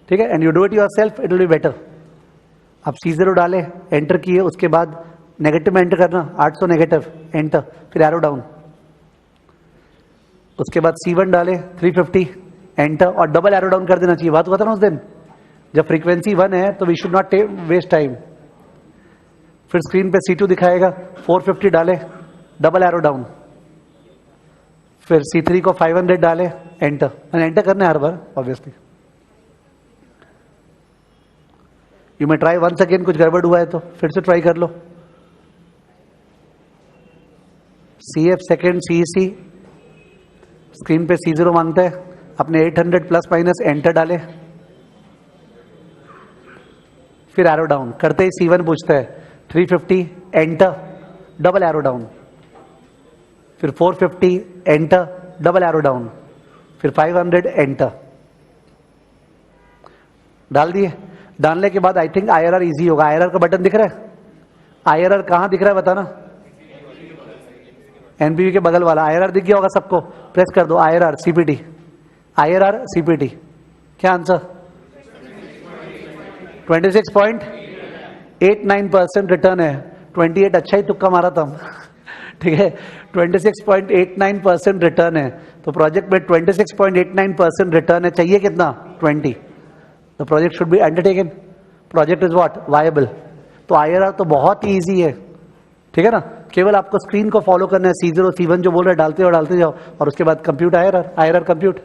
[SPEAKER 1] ठीक है। And you do it yourself, it will be better. आप C0 डाले, एंटर किए, उसके बाद नेगेटिव में एंटर करना, 800 नेगेटिव, एंटर, फिर एरो डाउन, उसके बाद C1 डाले 350, एंटर, और डबल एरो डाउन कर देना चाहिए। बात हुआ था ना उस दिन, जब फ्रीक्वेंसी 1 है तो we should not waste time. फिर स्क्रीन पे C2 दिखाएगा, 450 डाले, डबल एरो डाउन, फिर C3 को 500 डाले, एंटर, एंटर करना है हर बार obviously. You may try once again, कुछ गड़बड़ हुआ है तो फिर से ट्राई कर लो। CF सेकेंड CEC, स्क्रीन पे C0 मांगता है, अपने 800 प्लस माइनस एंटर डाले, फिर एरो डाउन करते ही C1 पूछता है 350, एंटर, डबल एरो डाउन, फिर 450, एंटर, डबल एरो डाउन, फिर 500, एंटर, डाल दिए। डालने के बाद आई थिंक IRR इजी होगा। IRR का बटन दिख रहा है, IRR कहां दिख रहा है बताना, NPV के बगल वाला IRR दिख गया होगा सबको, प्रेस कर दो IRR CPT, IRR CPT, क्या आंसर 26.89% रिटर्न है। 28 अच्छा ही तुक्का मारा था, ठीक है। 26.89% रिटर्न है, तो प्रोजेक्ट में 26.89% रिटर्न है, चाहिए कितना 20। The project should be undertaken, project is what viable. तो IRR तो बहुत ही ईजी है, ठीक है ना। केवल आपको स्क्रीन को फॉलो करना है, C0 C1 जो बोल रहा है डालते जाओ, और उसके बाद कंप्यूट IRR कंप्यूट।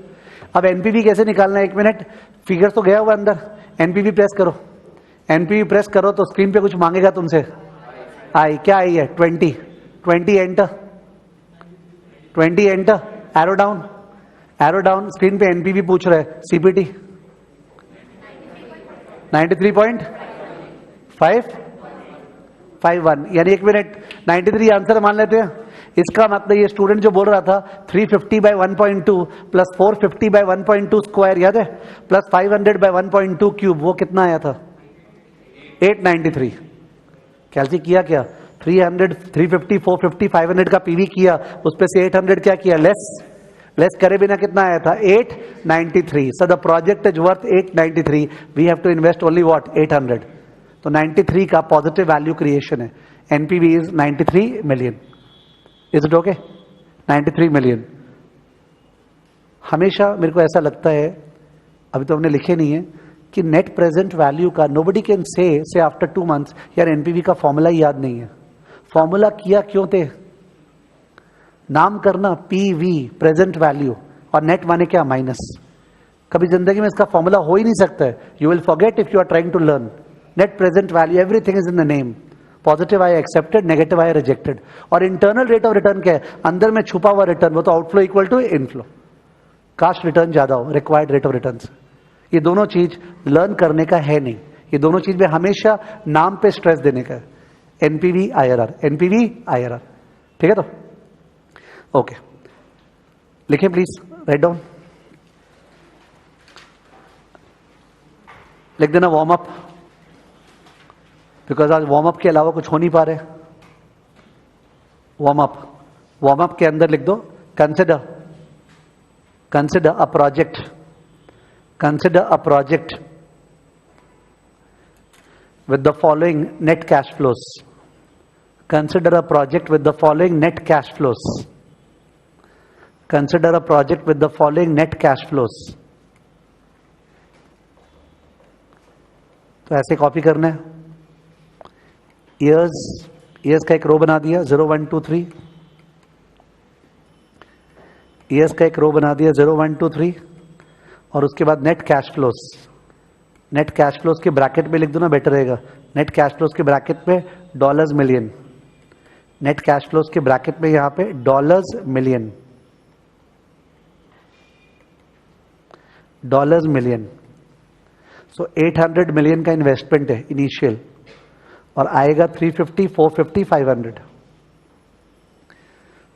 [SPEAKER 1] अब NPV कैसे निकालना है, 1 मिनट, फिगर तो गया हुआ अंदर, NPV प्रेस करो, NPV प्रेस करो तो स्क्रीन पे कुछ मांगेगा तुमसे, आई क्या आई है 20 enter, 20 enter, arrow down, screen पे NPV पूछ रहा है CPT 93.551, यानी 1 मिनट 93 आंसर मान लेते हैं। इसका मतलब ये स्टूडेंट जो बोल रहा था 350 बाय 1.2 प्लस 450 बाय 1.2 स्क्वायर याद है, प्लस 500 बाय 1.2 क्यूब, वो कितना आया था 893। कैलसी किया क्या, 300 350 450 500 का पीवी किया, उस पे से 800 क्या किया, लेस करे बिना कितना आया था 893। So the project is worth 893, we have to invest only what 800। तो 93 का पॉजिटिव वैल्यू क्रिएशन है। NPV is 93 million, is it okay, 93 million. हमेशा मेरे को ऐसा लगता है, अभी तो हमने लिखे नहीं है, कि नेट प्रेजेंट वैल्यू का nobody can say after 2 months यार एनपीवी का फॉर्मूला ही याद नहीं है। फॉर्मूला किया क्यों थे, नाम करना पीवी प्रेजेंट वैल्यू, और नेट माने क्या माइनस। कभी जिंदगी में इसका फॉर्मूला हो ही नहीं सकता है। You will forget if you are trying to learn net present value, everything is in the name. Positive आया एक्सेप्टेड, नेगेटिव आया रिजेक्टेड। और इंटरनल रेट ऑफ रिटर्न क्या है? अंदर में छुपा हुआ रिटर्न, वो तो आउटफ्लो इक्वल टू इनफ्लो। काश रिटर्न ज्यादा हो रिक्वायर्ड रेट ऑफ रिटर्न से। ये दोनों चीज लर्न करने का है नहीं, ये दोनों चीज में हमेशा नाम पे स्ट्रेस देने का है। एनपीवी आईआरआर, एनपीवी आईआरआर, ठीक है। तो ओके, लिखें प्लीज, राइट डाउन, लिख देना वार्म अप, बिकॉज आज वार्म अप के अलावा कुछ हो नहीं पा रहे। वार्म अप, वार्म अप के अंदर लिख दो consider, consider a project, consider a project with the following net cash flows. Consider a project with the following net cash flows. Consider a project with the following net cash flows. तो ऐसे copy करना है। Years, years का एक रो बना दिया 0 1 2 3, years का एक रो बना दिया 0 1 2 3, और उसके बाद net cash flows. Net cash flows के ब्रैकेट में लिख दो ना, बेटर रहेगा। नेट कैश फ्लोस के ब्रैकेट में dollars million, net cash flows के ब्रैकेट में यहां पे डॉलर्स मिलियन, डॉलर्स मिलियन। सो 800 मिलियन का इन्वेस्टमेंट है इनिशियल, और आएगा 350 450 500,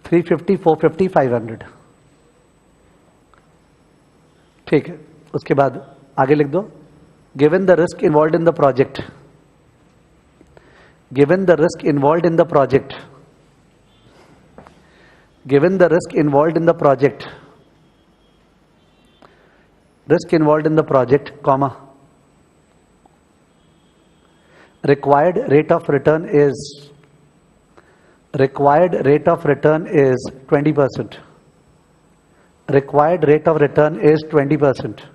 [SPEAKER 1] 350 450 500, ठीक है। उसके बाद आगे लिख दो, given the risk involved in the project, given the risk involved in the project, given the risk involved in the project, risk involved in the project, comma, required rate of return is, required rate of return is 20%, required rate of return is 20%,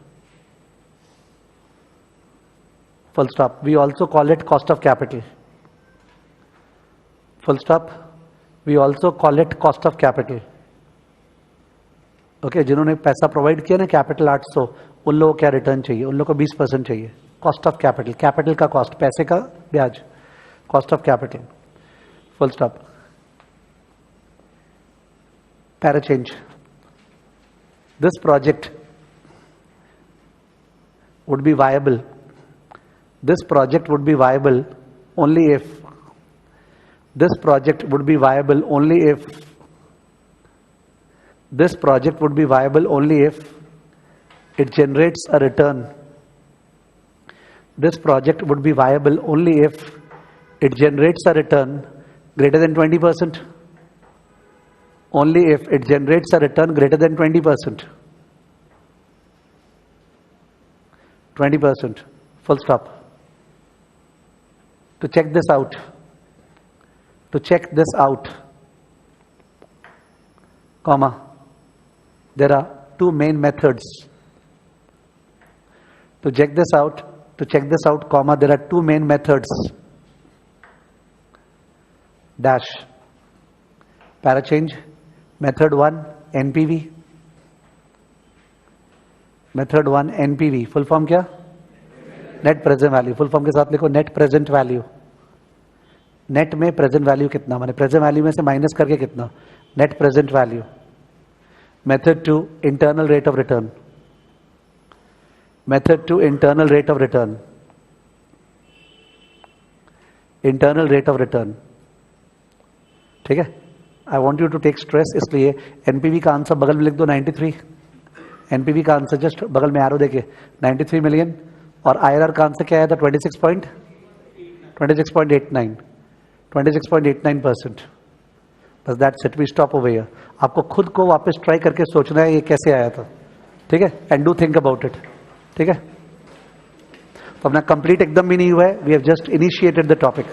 [SPEAKER 1] full stop. We also call it cost of capital, full stop. We also call it cost of capital. Okay, जिन्होंने पैसा provide किया ना capital 800, उन लोगों को क्या return चाहिए? उन लोगों को 20% चाहिए। कॉस्ट ऑफ कैपिटल, कैपिटल का कॉस्ट, पैसे का ब्याज, cost of capital, full stop. Para change, this project would be viable, this project would be viable only if, this project would be viable only if, this project would be viable only if it generates a return, this project would be viable only if it generates a return greater than 20%, only if it generates a return greater than 20%, 20%, full stop. To check this out, to check this out, comma, there are two main methods. To check this out, to check this out, comma, there are two main methods, dash, para change, method 1 NPV, method 1 NPV, full form क्या? Net present value. Full form के साथ लिखो net present value. Net में present value कितना, माने present value में से minus करके कितना, net present value. Method 2 internal rate of return, method 2 internal rate of return, internal rate of return, ठीक है। I want you to take stress, इसलिए एनपीवी का आंसर बगल में लिख दो 93, एनपीवी का आंसर जस्ट बगल में एरो देके 93 मिलियन, और आईआरआर का आंसर क्या आया था? 26.89, 26.89%। बस that's it, we stop over here. आपको खुद को वापस ट्राई करके सोचना है ये कैसे आया था, ठीक है, and do think about it, ठीक है। तो अपना कंप्लीट एकदम भी नहीं हुआ है, we have just initiated the topic.